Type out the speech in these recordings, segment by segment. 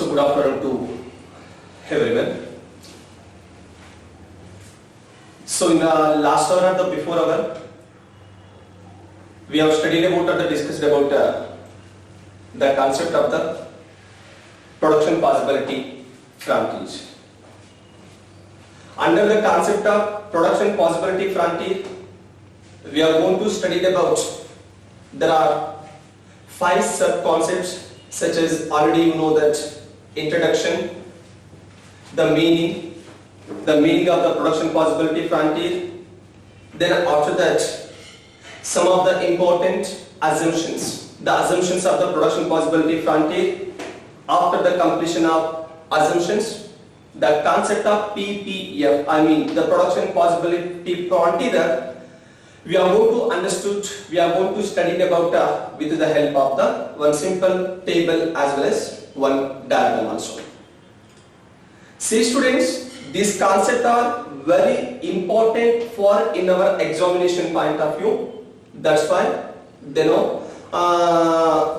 So good afternoon to everyone. So in the last hour and the before hour, we have studied about or discussed about the concept of the production possibility frontier. Under the concept of production possibility frontier, we are going to study about there are 5 sub-concepts such as already you know that introduction, the meaning of the production possibility frontier, then after that some of the important assumptions, the assumptions of the production possibility frontier. After the completion of assumptions, the concept of PPF, I mean the production possibility frontier, we are going to study about with the help of the one simple table as well as one diagram also. See students, these concepts are very important for in our examination point of view. That's why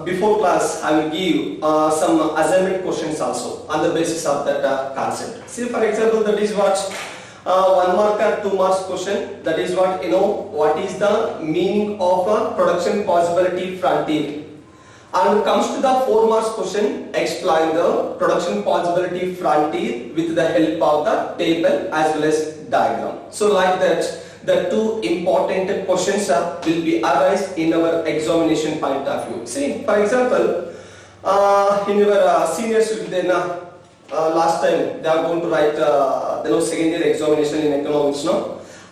before class I will give some assignment questions also on the basis of that concept. See, for example, that is what 1 mark or 2 marks question, that is what what is the meaning of a production possibility frontier. And comes to the 4 marks question, explain the production possibility frontier with the help of the table as well as diagram. So like that, the 2 important questions will be arise in our examination point of view. See, for example, in your seniors last time they are going to write second year examination in economics.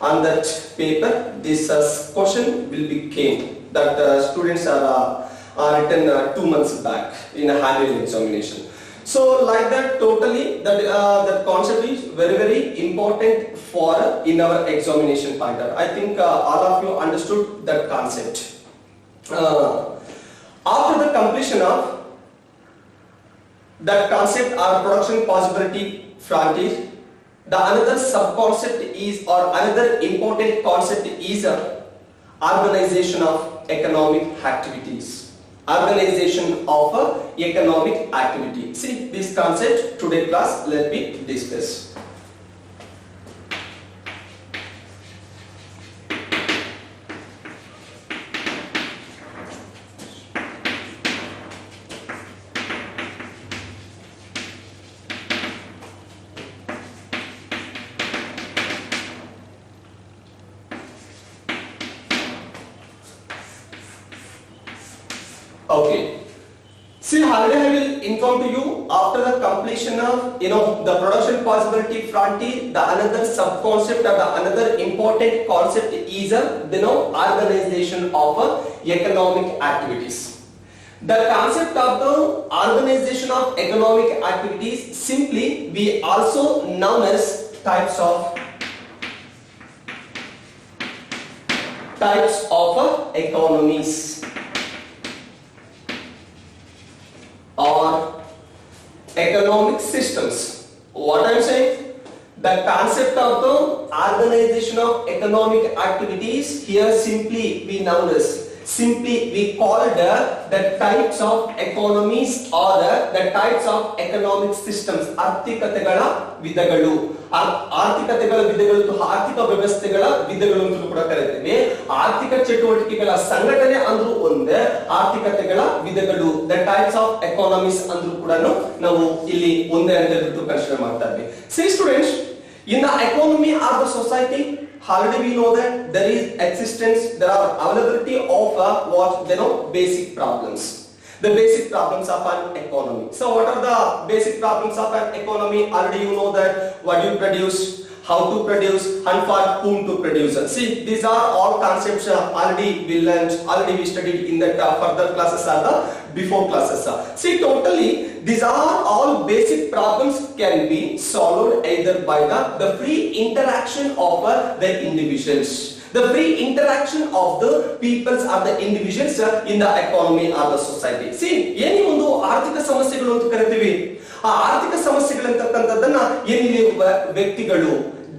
On that paper, this question will be came that students are written 2 months back in a annual examination. So like that, totally that concept is very very important for in our examination pointer. I think all of you understood that concept. After the completion of that concept or production possibility frontier, the another sub-concept is or another important concept is organization of economic activities. Organization of economic activity. See, this concept today class let me discuss. Okay. See, already I will inform to you after the completion of the production possibility frontier, the another sub-concept or the another important concept is organization of economic activities. The concept of the organization of economic activities simply we also known as types of economies or economic systems. What I am saying, the concept of the organization of economic activities here simply we known as we called the types of economies or the types of economic systems. ಆರ್ಥಿಕತೆಗಳ ವಿಧಗಳು, ಆರ್ಥಿಕತೆಗಳ ವಿಧಗಳು ಆರ್ಥಿಕ ವ್ಯವಸ್ಥೆಗಳ ವಿಧಗಳು ಅಂತ ಕೂಡ ಕರೀತೀವಿ. ಆರ್ಥಿಕ ಚಟುವಟಿಕೆಗಳ ಸಂಘಟನೆ ಅಂದ್ರೂ ಒಂದೇ, ಆರ್ಥಿಕತೆಗಳ ವಿಧಗಳು the types of economies ಅಂದ್ರೂ ಕೂಡ ನಾವು ಇಲ್ಲಿ ಒಂದೇ ಅಂತ ಹೇಳ್ಬಿಟ್ಟು ಕನ್ಸಿಡರ್ ಮಾಡ್ತಾ ಇದ್ವಿ. See students, in the economy of the society, already we know that there is existence, there are availability of basic problems. The basic problems of an economy. So what are the basic problems of an economy? Already you know that what you produce, how to produce, and for whom to produce. See, these are all concepts already we learned, already we studied in the further classes or the before classes. See, totally these are all basic problems can be solved either by the free interaction of the individuals. The free interaction of the peoples or the individuals in the economy or the society. See, any ಒಂದು ಆರ್ಥಿಕ ಸಮಸ್ಯೆಗಳು ಅಂತ ಕರೀತೀವಿ. ಆ ಆರ್ಥಿಕ ಸಮಸ್ಯೆಗಳಂತಕ್ಕಂಥದ್ದನ್ನ ಏನಿದೆ ವ್ಯಕ್ತಿಗಳು,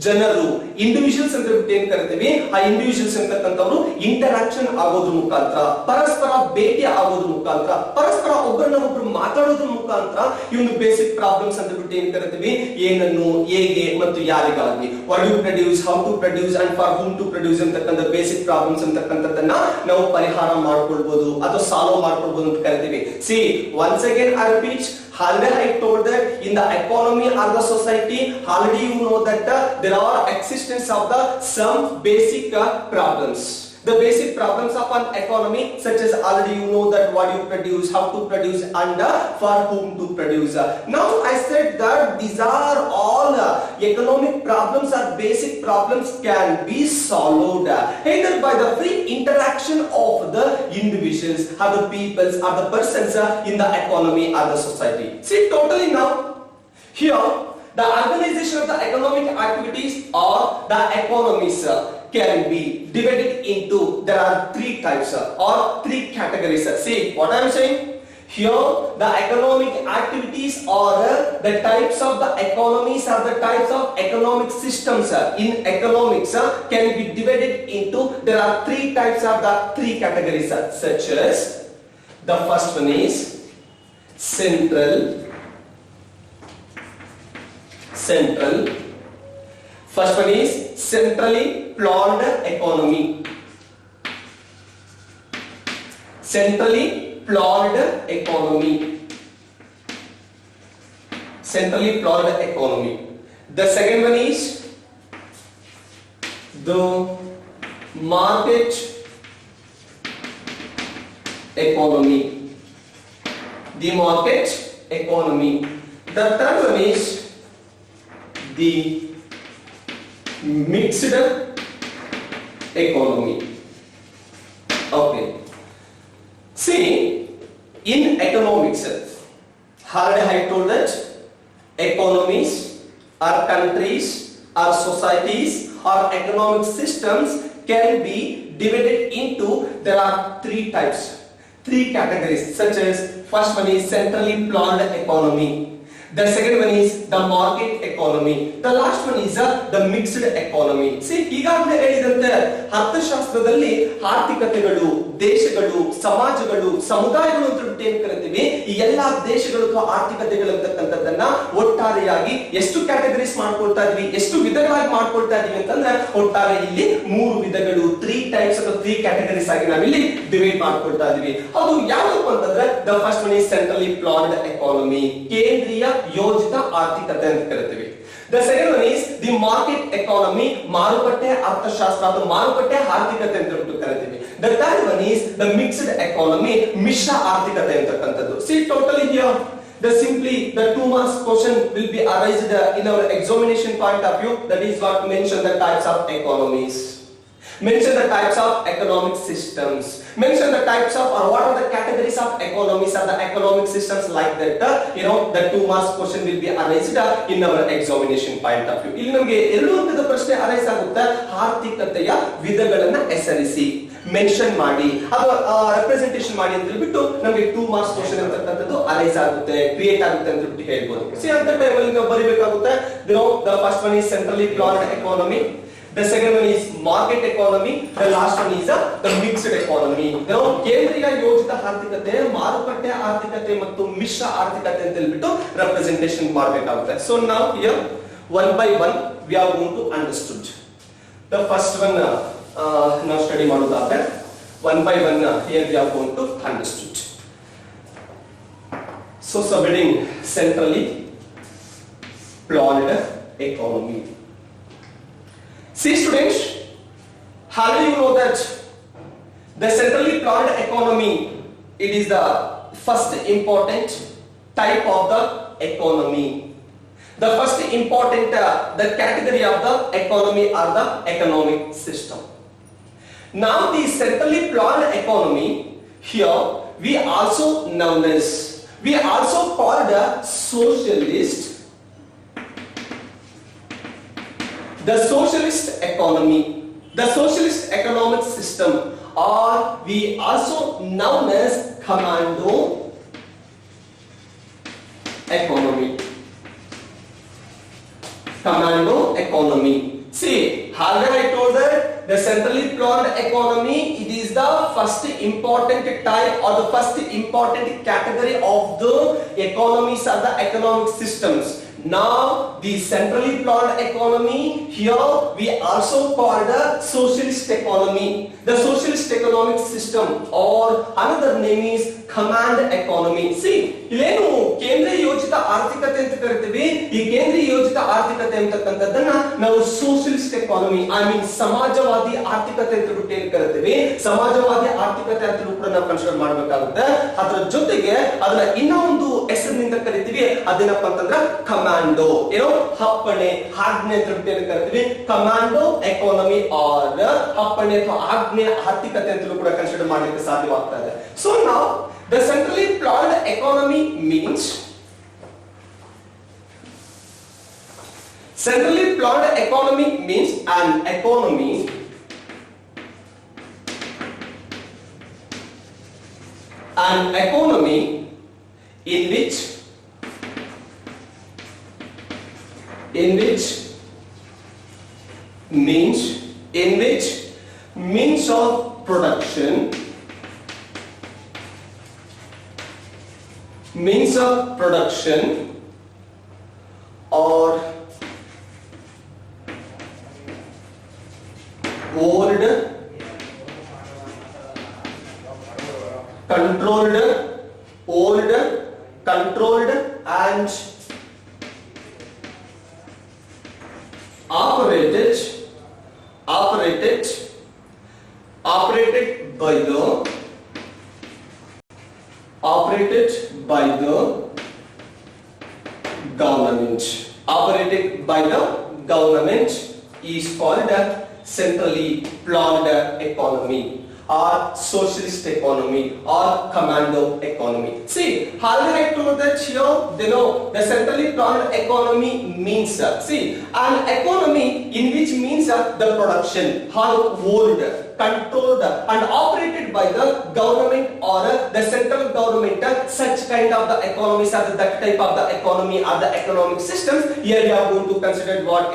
ಜನರು ಇಂಡಿವಿಜುವಲ್ಸ್ ಅಂತ ಏನ್ ಕರಿತೀವಿ, ಆ ಇಂಡಿವಿಜುವಲ್ಸ್ ಅಂತಕ್ಕಂಥವ್ರು ಇಂಟರಾಕ್ಷನ್ ಆಗೋದ್ರ ಮುಖಾಂತರ, ಪರಸ್ಪರ ಭೇಟಿ ಆಗೋದ್ರ ಮುಖಾಂತರ, ಪರಸ್ಪರ ಒಬ್ಬರನ್ನೊಬ್ರು ಮಾತಾಡೋದ್ರ ಮುಖಾಂತರ ಈ ಒಂದು ಬೇಸಿಕ್ ಪ್ರಾಬ್ಲಮ್ಸ್ ಅಂತ ಬಿಟ್ಟು ಏನ್ ಕರಿತೀವಿ, ಏನನ್ನು, ಹೇಗೆ ಮತ್ತು ಯಾರಿಗಾಗಿ, what you produce, how to produce and for whom to produce ಅಂತಕ್ಕಂಥ ಬೇಸಿಕ್ ಪ್ರಾಬ್ಲಮ್ಸ್ ಅಂತಕ್ಕಂಥದ್ದನ್ನ ನಾವು ಪರಿಹಾರ ಮಾಡ್ಕೊಳ್ಬಹುದು ಅಥವಾ ಸಾಲ್ವ್ ಮಾಡ್ಕೊಳ್ಬಹುದು ಅಂತ ಕರಿತೀವಿ. See once again I repeat, already I told that in the economy or the society, already you know that there are existence of the some basic problems. The basic problems of an economy, such as already you know that what you produce, how to produce, and for whom to produce. Now I said that these are all economic problems or basic problems can be solved either by the free interaction of the individuals or the peoples or the persons in the economy or the society. See totally now here the organization of the economic activities or the economies can be divided into, there are three types or three categories. See what I am saying here, the economic activities or the types of the economies or the types of economic systems in economics can be divided into, there are three types of the three categories, such as the first one is central. First one is centrally planned economy. Centrally planned economy. Centrally planned economy. The second one is the market economy. The market economy. The third one is the mixed economy. Okay. See, in economics, already I told that economies or countries or societies or economic systems can be divided into, there are three types, three categories, such as first one is centrally planned economy. The second one is the market economy. The last one is the mixed economy. See, ಈಗಾಗಲೇ ಹೇಳಿದಂತೆ ಅರ್ಥಶಾಸ್ತ್ರದಲ್ಲಿ ಆರ್ಥಿಕತೆಗಳು, ದೇಶಗಳು, ಸಮಾಜಗಳು, ಸಮುದಾಯಗಳು ಅಂತ ಏನ್ ಕರಿತೀವಿ, ಈ ಎಲ್ಲಾ ದೇಶಗಳು ಅಥವಾ ಆರ್ಥಿಕತೆಗಳು ಅಂತಕ್ಕಂಥದ್ದನ್ನ ಒಟ್ಟಾರೆಯಾಗಿ ಎಷ್ಟು ಕ್ಯಾಟಗರೀಸ್ ಮಾಡ್ಕೊಳ್ತಾ ಇದೀವಿ, ಎಷ್ಟು ವಿಧಗಳಾಗಿ ಮಾಡ್ಕೊಳ್ತಾ ಇದೀವಿ ಅಂತಂದ್ರೆ ಒಟ್ಟಾರೆ ಇಲ್ಲಿ ಮೂರು ವಿಧಗಳು, ತ್ರೀ ಟೈಪ್ಸ್ ಅಥವಾ ತ್ರೀ ಕ್ಯಾಟಗರೀಸ್ ಆಗಿ ನಾವಿಲ್ಲಿ ಡಿವೈಡ್ ಮಾಡ್ಕೊಳ್ತಾ ಇದೀವಿ. ಅದು ಯಾವಪ್ಪ ಅಂತಂದ್ರೆ the first one is centrally planned economy, ಕೇಂದ್ರೀಯ ಯೋಜಿತ ಆರ್ಥಿಕತೆ ಅಂತ ಕರಿತೀವಿ. The second one is the market economy, ಮಾರುಕಟ್ಟೆ ಅರ್ಥಶಾಸ್ತ್ರ ಅಥವಾ ಮಾರುಕಟ್ಟೆ ಆರ್ಥಿಕತೆ ಅಂತ ಕರಿತೀವಿ. The third one is the mixed economy, ಮಿಶ್ರ ಆರ್ಥಿಕತೆ ಅಂತಕ್ಕಂಥದ್ದು. See totally here the two marks question will be arised in our examination point of view. That is what mention the types of economies, mention the types of economic systems, mention the types of or what are the categories of economies or the economic systems like that. The 2 marks question will be arised in our examination point of view. ಇಲ್ಲಿ ನಮಗೆ ಎರಡು ಅಂಕದ ಪ್ರಶ್ನೆ arise ಆಗುತ್ತೆ. ಆರ್ಥಿಕತೆಯ ವಿಧಗಳನ್ನ ಹೆಸರಿಸಿ, mention ಮಾಡಿ, ಅದು ರೆಪ್ರೆಸೆಂಟೇಷನ್ ಮಾಡಿ ಅಂತ ಹೇಳ್ಬಿಟ್ಟು ನಮಗೆ 2 marks question ಅಂತಕ್ಕಂಥದ್ದು ಅರೈಸ್ ಆಗುತ್ತೆ, ಕ್ರಿಯೇಟ್ ಆಗುತ್ತೆ ಅಂತ ಹೇಳ್ಬಿಟ್ಟು ಹೇಳ್ಬೋದು. ಅಂತ ಟೈಮಲ್ಲಿ ನಾವು ಬರೀಬೇಕಾಗುತ್ತೆ. The first one is centrally planned economy. The second one is market economy. The last one is the mixed economy. ಕೇಂದ್ರೀಯ ಯೋಜಿತ ಆರ್ಥಿಕತೆ, ಮಾರುಕಟ್ಟೆ ಆರ್ಥಿಕತೆ ಮತ್ತು ಮಿಶ್ರ ಆರ್ಥಿಕತೆ ಅಂತ ಹೇಳ್ಬಿಟ್ಟು ರೆಪ್ರೆಸೆಂಟೇಷನ್ ಮಾಡಬೇಕಾಗುತ್ತೆ. So now here one by one we are going to understood. The first one ನಾವು ಸ್ಟಡಿ ಮಾಡೋದಾದ್ರೆ one by one here we are going to understood. So subheading centrally planned economy. See students, how do you know that the centrally planned economy, it is the first important type of the economy. The first important the category of the economy or the economic system. Now the centrally planned economy, here we also known as, we also called a socialist. The socialist economy, the socialist economic system, or we also known as commando economy. Commando economy. See, already I told that the centrally planned economy, it is the first important type or the first important category of the economies or the economic systems. Now the centrally planned economy, here we also call the socialist economy. The socialist economic system or another name is command economy. See, ಇಲ್ಲೇನು ಕೇಂದ್ರೀಯ ಯೋಜಿತ ಆರ್ಥಿಕತೆ ಅಂತ ಕರಿತೀವಿ. ಈ ಕೇಂದ್ರೀಯ ಯೋಜಿತ ಆರ್ಥಿಕತೆ ಅಂತಕ್ಕಂಥದ್ದನ್ನ ನಾವು ಸೋಷಿಯಲಿಸ್ಟ್ ಎಕಾನಮಿ, ಐ ಮೀನ್ ಸಮಾಜವಾದಿ ಆರ್ಥಿಕತೆ ಅಂತ ಬಿಟ್ಟು ಏನ್ ಕರಿತೀವಿ, ಸಮಾಜವಾದಿ ಆರ್ಥಿಕತೆ ಅಂತ ಕೂಡ ನಾವು ಕನ್ಸಿಡರ್ ಮಾಡಬೇಕಾಗುತ್ತೆ. ಅದರ ಜೊತೆಗೆ ಅದನ್ನ ಇನ್ನೂ ಒಂದು ಹೆಸರಿನಿಂದ ಕರಿತೀವಿ, ಅದೇನಪ್ಪ ಅಂತಂದ್ರೆ ಕಮಾಂಡೋ, ಏನೋ ಹಪ್ಪಣೆ, ಆಜ್ಞೆ ಅಂತ ಬಿಟ್ಟು ಏನ್ ಕರಿತೀವಿ, ಕಮಾಂಡೋ ಎಕಾನಮಿ ಆರ್ ಹಪ್ಪಣೆ ಅಥವಾ ಆಜ್ಞೆ ಆರ್ಥಿಕತೆ ಅಂತಲೂ ಕೂಡ ಕನ್ಸಿಡರ್ ಮಾಡಲಿಕ್ಕೆ ಸಾಧ್ಯವಾಗ್ತಾ ಇದೆ. ಸೊ ನಾವು the centrally planned economy means an economy in which means of production or owned, controlled and operated by the government is called a centrally planned economy or socialist economy or commando economy. See, already I told that here, the centrally planned economy means, see, an economy in which means the production, how owned, controlled and operated by the government or the central government, such kind of the economies or that type of the economy or the economic systems. Here we are going to consider what,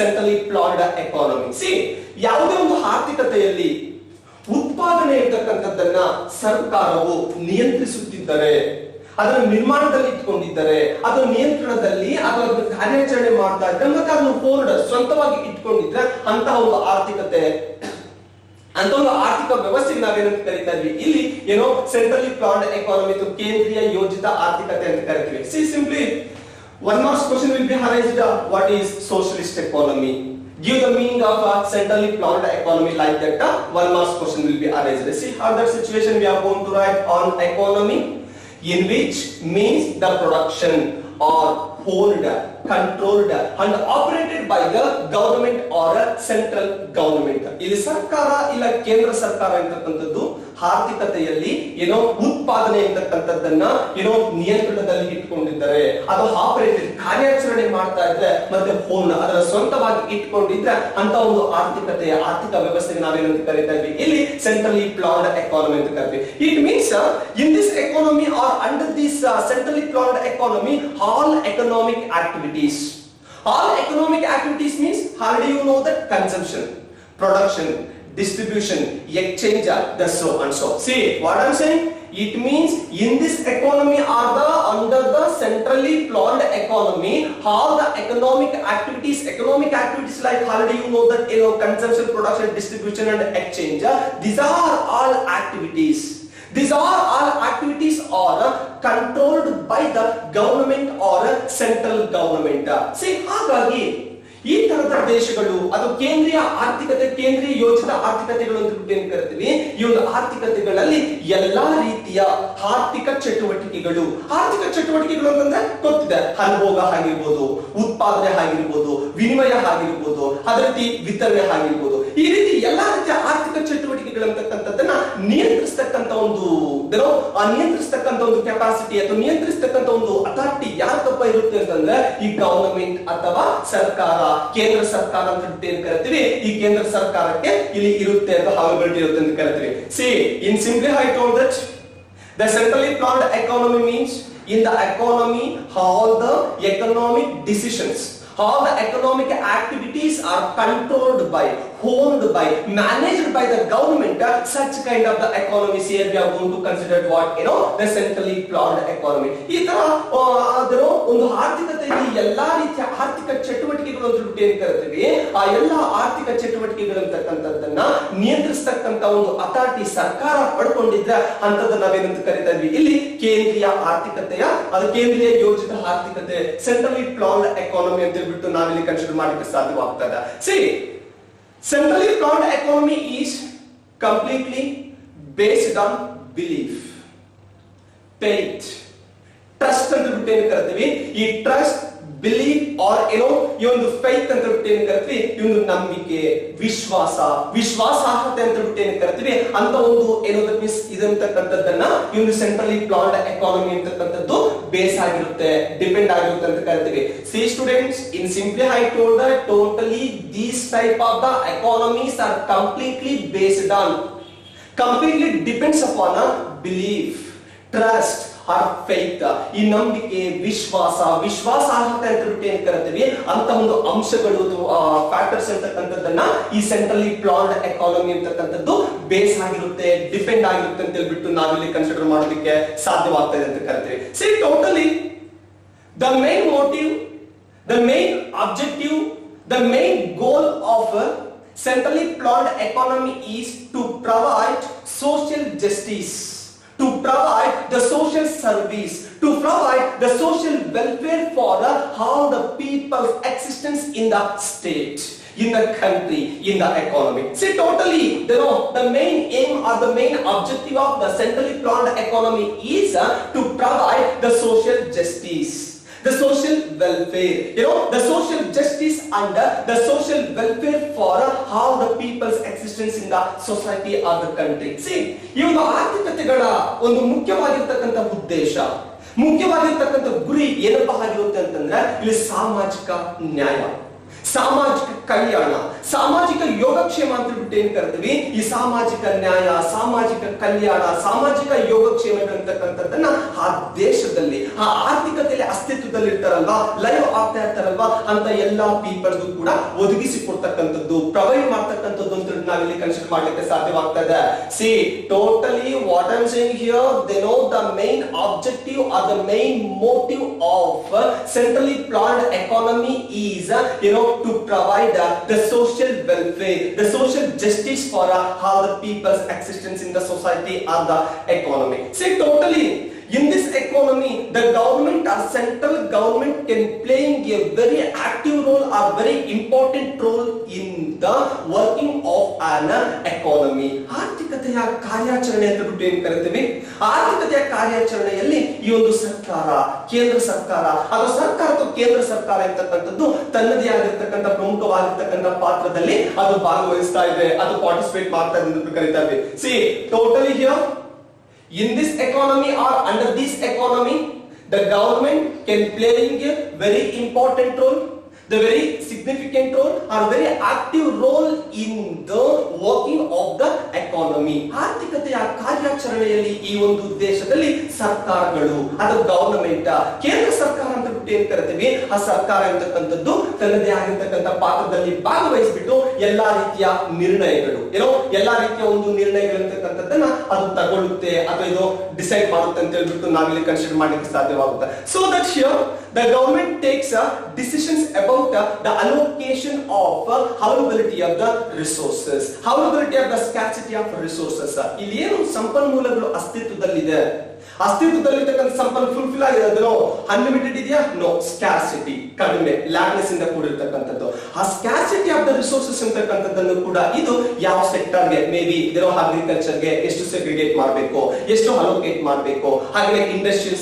centrally planned economy. See, ಯಾವುದೇ ಒಂದು ಆರ್ಥಿಕತೆಯಲ್ಲಿ ಉತ್ಪಾದನೆ ಇರತಕ್ಕಂಥದ್ದನ್ನ ಸರ್ಕಾರವು ನಿಯಂತ್ರಿಸುತ್ತಿದ್ದರೆ, ಅದರ ನಿರ್ಮಾಣದಲ್ಲಿ ಇಟ್ಕೊಂಡಿದ್ದಾರೆ, ಅದರ ನಿಯಂತ್ರಣದಲ್ಲಿ ಅದರ ಕಾರ್ಯಾಚರಣೆ ಮಾಡ್ತಾ ಇದ್ದಾರೆ, ಮತ್ತೆ ಅದನ್ನು ಫೋರ್ಡ್ ಸ್ವಂತವಾಗಿ ಇಟ್ಕೊಂಡಿದ್ರೆ ಅಂತ ಒಂದು ಆರ್ಥಿಕತೆ, ಅಂತ ಒಂದು ಆರ್ಥಿಕ ವ್ಯವಸ್ಥೆಗೆ ನಾವೇನಂತ ಕರಿತಾ ಇದ್ವಿ, ಇಲ್ಲಿ ಸೆಂಟ್ರಲಿ ಪ್ಲಾನ್ಡ್ ಎಕಾನಮಿ ಅಥವಾ ಕೇಂದ್ರೀಯ ಯೋಜಿತ ಆರ್ಥಿಕತೆ ಅಂತ ಕರಿತೀವಿ. C simply one marks question will be arised, what is socialist economy? Give the meaning of a centrally planned economy like that. One marks question will be arised. See how that situation we are going to write on economy in which means the production or owned, controlled and operated by the government or central government. ಇಲ್ಲಿ ಸರ್ಕಾರ ಇಲ್ಲ ಕೇಂದ್ರ ಸರ್ಕಾರ ಅಂತಕ್ಕಂಥದ್ದು ಆರ್ಥಿಕತೆಯಲ್ಲಿ ಉತ್ಪಾದನೆ ಅಂತಕ್ಕಂಥದ್ದನ್ನ ನಿಯಂತ್ರಣದಲ್ಲಿ ಇಟ್ಕೊಂಡಿದ್ದಾರೆ, ಅದು ಆಪರೇಟೆಡ್ ಕಾರ್ಯಾಚರಣೆ ಮಾಡ್ತಾ ಇದ್ರೆ ಮತ್ತೆ ಓನ್ ಅದರ ಸ್ವಂತವಾಗಿ ಇಟ್ಕೊಂಡಿದ್ರೆ ಅಂತ ಒಂದು ಆರ್ಥಿಕತೆಯ ಆರ್ಥಿಕ ವ್ಯವಸ್ಥೆಗೆ ನಾವೇನಂತ ಕರೀತಾ ಇದ್ವಿ, ಇಲ್ಲಿ ಸೆಂಟ್ರಲಿ ಪ್ಲಾನ್ಡ್ ಎಕಾನಮಿ ಅಂತ ಕರಿತೀವಿ. It means in this economy R under this centrally planned economy all economic activities means already you know that consumption, production, distribution, exchange, the so and so. See what I'm saying? It means in this economy are the under the centrally planned economy, all the economic activities like already you know that consumption, production, distribution and exchange, these are all activities are controlled by the government or central government. See, ಹಾಗಾಗಿ ಈ ತರದ ದೇಶಗಳು ಅದು ಕೇಂದ್ರೀಯ ಆರ್ಥಿಕತೆ, ಕೇಂದ್ರೀಯ ಯೋಜಿತ ಆರ್ಥಿಕತೆಗಳು ಅಂತ ಏನ್ ಕರಿತೀವಿ, ಈ ಒಂದು ಆರ್ಥಿಕತೆಗಳಲ್ಲಿ ಎಲ್ಲಾ ರೀತಿಯ ಆರ್ಥಿಕ ಚಟುವಟಿಕೆಗಳು ಅಂತಂದ್ರೆ ಗೊತ್ತಿದೆ, ಹಣಭೋಗ ಆಗಿರ್ಬೋದು, ಉತ್ಪಾದನೆ ಆಗಿರ್ಬೋದು, ವಿನಿಮಯ ಆಗಿರ್ಬೋದು, ಅದೇ ರೀತಿ ವಿತರಣೆ ಆಗಿರ್ಬೋದು, ಈ ರೀತಿ ಎಲ್ಲಾ ರೀತಿಯ ಆರ್ಥಿಕ ಚಟುವಟಿಕೆಗಳು ಅಂತಕ್ಕಂಥದ್ದನ್ನ ನಿಯಂತ್ರಿಸ್ತಕ್ಕಂಥ ಒಂದು ಕೆಪಾಸಿಟಿ ಅಥವಾ ನಿಯಂತ್ರಿಸ್ತಕ್ಕಂಥ ಒಂದು ಅಥಾರಿಟಿ ಯಾರಪ್ಪ ಇರುತ್ತೆ ಅಂತಂದ್ರೆ ಈ ಗವರ್ನಮೆಂಟ್ ಅಥವಾ ಸರ್ಕಾರ, ಕೇಂದ್ರ ಸರ್ಕಾರ ಅಂತ ಏನ್ ಕರಿತೀವಿ, ಈ ಕೇಂದ್ರ ಸರ್ಕಾರಕ್ಕೆ ಇಲ್ಲಿ ಇರುತ್ತೆ ಅಥವಾ ಅವೈಲಬಿಲಿಟಿ ಇರುತ್ತೆ ಅಂತ ಕರಿತೀವಿ. See, in simply I told that the centrally planned economy means in the economy all the economic decisions, All the economic activities are controlled by, owned by, managed by the government. Such kind of the economies here we are going to consider what, the centrally planned economy. ಈ ತರ ಒಂದು ಆರ್ಥಿಕತೆಯಲ್ಲಿ ಎಲ್ಲಾ ರೀತಿಯ ಆರ್ಥಿಕ ಚಟುವಟಿಕೆಗಳು ಅಂತ ಏನ್ ಕರಿತೀವಿ, ಆ ಎಲ್ಲಾ ಆರ್ಥಿಕ ಚಟುವಟಿಕೆಗಳು ಅಂತಕ್ಕಂಥದ್ದನ್ನ ನಿಯಂತ್ರಿಸತಕ್ಕಂತ ಒಂದು ಅಥಾರಿಟಿ ಸರ್ಕಾರ ಪಡ್ಕೊಂಡಿದ್ರೆ ಅಂತದನ್ನ ನಾವೇನಂತ ಕರಿತಾ ಇದ್ವಿ ಇಲ್ಲಿ ಕೇಂದ್ರೀಯ ಆರ್ಥಿಕತೆಯ, ಅದು ಕೇಂದ್ರೀಯ ಯೋಜಿತ ಆರ್ಥಿಕತೆ, ಸೆಂಟ್ರಲಿ ಪ್ಲಾನ್ಡ್ ಎಕಾನಮಿ ಅಂತ ಹೇಳ್ಬಿಟ್ಟು ನಾವಿಲ್ಲಿ ಕನ್ಸಿಡರ್ ಮಾಡಲಿಕ್ಕೆ ಸಾಧ್ಯವಾಗ್ತದೆ. See, centrally planned economy is completely based on belief, faith, trust ಅಂತ ಹೇಳ್ಬಿಟ್ಟು ಏನ್ ಕರಿತೀವಿ. ಈ ಟ್ರಸ್ಟ್, ಬಿಲೀಫ್ ಆರ್ ಈ ಒಂದು ಫೈತ್ ಅಂತ ಹೇಳ್ಬಿಟ್ಟು ಏನ್ ಕರಿತೀವಿ, ಈ ಒಂದು ನಂಬಿಕೆ, ವಿಶ್ವಾಸ, ವಿಶ್ವಾಸಾರ್ಹತೆ ಅಂತ ಹೇಳ್ಬಿಟ್ಟು ಏನ್ ಕರಿತೀವಿ ಅಂತ ಒಂದು ಇದಂತಕ್ಕಂಥದ್ದನ್ನ ಈ ಒಂದು ಸೆಂಟ್ರಲಿ ಪ್ಲಾನ್ಡ್ ಎಕಾನಮಿ ಅಂತಕ್ಕಂಥದ್ದು ಬೇಸ್ ಆಗಿರುತ್ತೆ, ಡಿಪೆಂಡ್ ಆಗಿರುತ್ತೆ ಅಂತ ಕರಿತೀವಿ. See students, in simply I told that totally these type of the economies are completely based on, completely depends upon a belief, trust or faith. ಈ ನಂಬಿಕೆ, ವಿಶ್ವಾಸ, ವಿಶ್ವಾಸಾರ್ಹತೆ ಅಂತ ಹೇಳ್ಬಿಟ್ಟು ಏನ್ ಕರಿತೀವಿ ಅಂತ ಒಂದು ಅಂಶಗಳು, ಫ್ಯಾಕ್ಟರ್ಸ್ ಅಂತಕ್ಕಂಥದ್ದನ್ನ ಈ ಸೆಂಟ್ರಲಿ ಪ್ಲಾನ್ಡ್ ಎಕಾನಮಿ ಅಂತಕ್ಕಂಥದ್ದು ಬೇಸ್ ಆಗಿರುತ್ತೆ, ಡಿಪೆಂಡ್ ಆಗಿರುತ್ತೆ ಅಂತ ಹೇಳ್ಬಿಟ್ಟು ನಾವಿಲ್ಲಿ ಕನ್ಸಿಡರ್ ಮಾಡೋದಕ್ಕೆ ಸಾಧ್ಯವಾಗ್ತದೆ ಅಂತ ಕರಿತೀವಿ. See, totally the main motive, the main objective, the main goal of a centrally planned economy is to provide social justice, to provide the social service, to provide the social welfare for all the people's existence in the state, in the country, in the economy. See, totally, the main aim or the main objective of the centrally planned economy is to provide the social justice, the social welfare, the social justice and the social welfare for all the people's existence in the society or the country. See, ಈ ಒಂದು ಆರ್ಥಿಕತೆಗಳ ಒಂದು ಮುಖ್ಯವಾಗಿರ್ತಕ್ಕಂಥ ಉದ್ದೇಶ, ಮುಖ್ಯವಾಗಿರ್ತಕ್ಕಂಥ ಗುರಿ ಏನಪ್ಪಾ ಆಗಿರುತ್ತೆ ಅಂತಂದ್ರೆ ಇಲ್ಲಿ ಸಾಮಾಜಿಕ ನ್ಯಾಯ, ಸಾಮಾಜಿಕ ಕಲ್ಯಾಣ, ಸಾಮಾಜಿಕ ಯೋಗಕ್ಷೇಮ ಅಂತ ಹೇಳ್ಬಿಟ್ಟು ಏನ್ ಕರಿತೀವಿ. ಈ ಸಾಮಾಜಿಕ ನ್ಯಾಯ, ಸಾಮಾಜಿಕ ಕಲ್ಯಾಣ, ಸಾಮಾಜಿಕ ಯೋಗಕ್ಷೇಮ ಅಂತಕ್ಕಂಥದ್ದನ್ನ ಆ ದೇಶದಲ್ಲಿ, ಆ ಆರ್ಥಿಕತೆಯಲ್ಲಿ ಅಸ್ತಿತ್ವದಲ್ಲಿ ಇರ್ತಾರಲ್ವಾ, ಲೈವ್ ಆಗ್ತಾ ಇರ್ತಾರಲ್ವಾ ಅಂತ ಎಲ್ಲಾ ಪೀಪಲ್ಸ್ ಕೂಡ ಒದಗಿಸಿ ಕೊಡ್ತಕ್ಕಂಥದ್ದು, ಪ್ರೊವೈಡ್ ಮಾಡ್ತಕ್ಕಂಥದ್ದು ಅಂತ ನಾವಿಲ್ಲಿ ಕನ್ಸಿಡರ್ ಮಾಡ್ಲಿಕ್ಕೆ ಸಾಧ್ಯವಾಗ್ತದೆ. See, totally what I'm saying here, the main objective or the main motive of centrally planned economy is to provide the social welfare, the social justice for all the people's existence in the society or the economy. See, totally in this economy the government or central government can playing a very active role or very important role in the working of an economy. ಆರ್ಥಿಕತೆಯ ಕಾರ್ಯಾಚರಣೆ ಅಂತ ಬಿಟ್ಟು ಏನ್ ಕರಿತೀವಿ, ಆರ್ಥಿಕತೆಯ ಕಾರ್ಯಾಚರಣೆಯಲ್ಲಿ ಈ ಒಂದು ಸರ್ಕಾರ, ಕೇಂದ್ರ ಸರ್ಕಾರ ಅಥವಾ ಸರ್ಕಾರ ಅಥವಾ ಕೇಂದ್ರ ಸರ್ಕಾರ ಅಂತಕ್ಕಂಥದ್ದು ತನ್ನದೇ ಆಗಿರ್ತಕ್ಕಂಥ ಪ್ರಮುಖವಾಗಿರ್ತಕ್ಕಂಥ ಪಾತ್ರದಲ್ಲಿ ಅದು ಭಾಗವಹಿಸ್ತಾ ಇದೆ, ಅದು ಪಾರ್ಟಿಸಿಪೇಟ್ ಮಾಡ್ತಾ ಇದೆ ಅಂತ ಕರೀತಾ ಇದ್ದೀವಿ. See, totally here in this economy or under this economy the government can playing a very important role, the very significant role or very active role in the working of the economy. ಆರ್ಥಿಕತೆಯ ಕಾರ್ಯಾಚರಣೆಯಲ್ಲಿ ಈ ಒಂದು ದೇಶದಲ್ಲಿ ಸರ್ಕಾರಗಳು, ಅದು government, ಕೇಂದ್ರ ಸರ್ಕಾರ ಅಂತ ಬಿಟ್ಟು ಏನ್ ಕರಿತೀವಿ, ಆ ಸರ್ಕಾರ ಅಂತಕ್ಕಂಥದ್ದು ತನ್ನದೇ ಆಗಿರ್ತಕ್ಕಂಥ ಪಾತ್ರದಲ್ಲಿ ಭಾಗವಹಿಸಿಬಿಟ್ಟು ಎಲ್ಲಾ ರೀತಿಯ ನಿರ್ಣಯಗಳು, ಎಲ್ಲಾ ರೀತಿಯ ಒಂದು ನಿರ್ಣಯಗಳು ಅಂತಕ್ಕಂಥದ್ದನ್ನ ಅದು ತಗೊಳ್ಳುತ್ತೆ ಅಥವಾ ಇದು ಡಿಸೈಡ್ ಮಾಡುತ್ತೆ ಅಂತ ಹೇಳ್ಬಿಟ್ಟು ನಾವಿಲ್ಲಿ ಕನ್ಸಿಡರ್ ಮಾಡಲಿಕ್ಕೆ ಸಾಧ್ಯವಾಗುತ್ತೆ. So that here the government takes decisions about the allocation of availability of the resources, availability of the scarcity of resources. ಇಲ್ಲಿ ಏನು ಸಂಪನ್ಮೂಲಗಳು ಅಸ್ತಿತ್ವದಲ್ಲಿದೆ, ಅಸ್ತಿತ್ವದಲ್ಲಿರ್ತಕ್ಕಂಥ ಸಂಪನ್ಮೂಲ ಫುಲ್ಫಿಲ್ ಆಗಿರೋದು ಅನ್ಲಿಮಿಟೆಡ್ ಇದೆಯಾ, ನೋ, ಸ್ಕ್ಯಾರ್ಸಿಟಿ, ಕಡಿಮೆ, ಲ್ಯಾಕ್ನೆಸ್ ಇಂದ ಕೂಡಿರ್ತಕ್ಕಂಥದ್ದು. ಆ ಸ್ಕ್ಯಾರ್ಸಿಟಿ ಆಫ್ ದ ರಿಸೋರ್ಸಸ್ ಅಂತಕ್ಕಂಥದ್ದನ್ನು ಕೂಡ ಇದು ಯಾವ ಸೆಕ್ಟರ್ಗೆ, ಮೇ ಬಿ ಅಗ್ರಿಕಲ್ಚರ್ಗೆ ಎಷ್ಟು ಸೆಗ್ರಿಗೇಟ್ ಮಾಡಬೇಕು, ಎಷ್ಟು ಅಲೋಕೇಟ್ ಮಾಡಬೇಕು, ಹಾಗೆ ಇಂಡಸ್ಟ್ರಿಯಲ್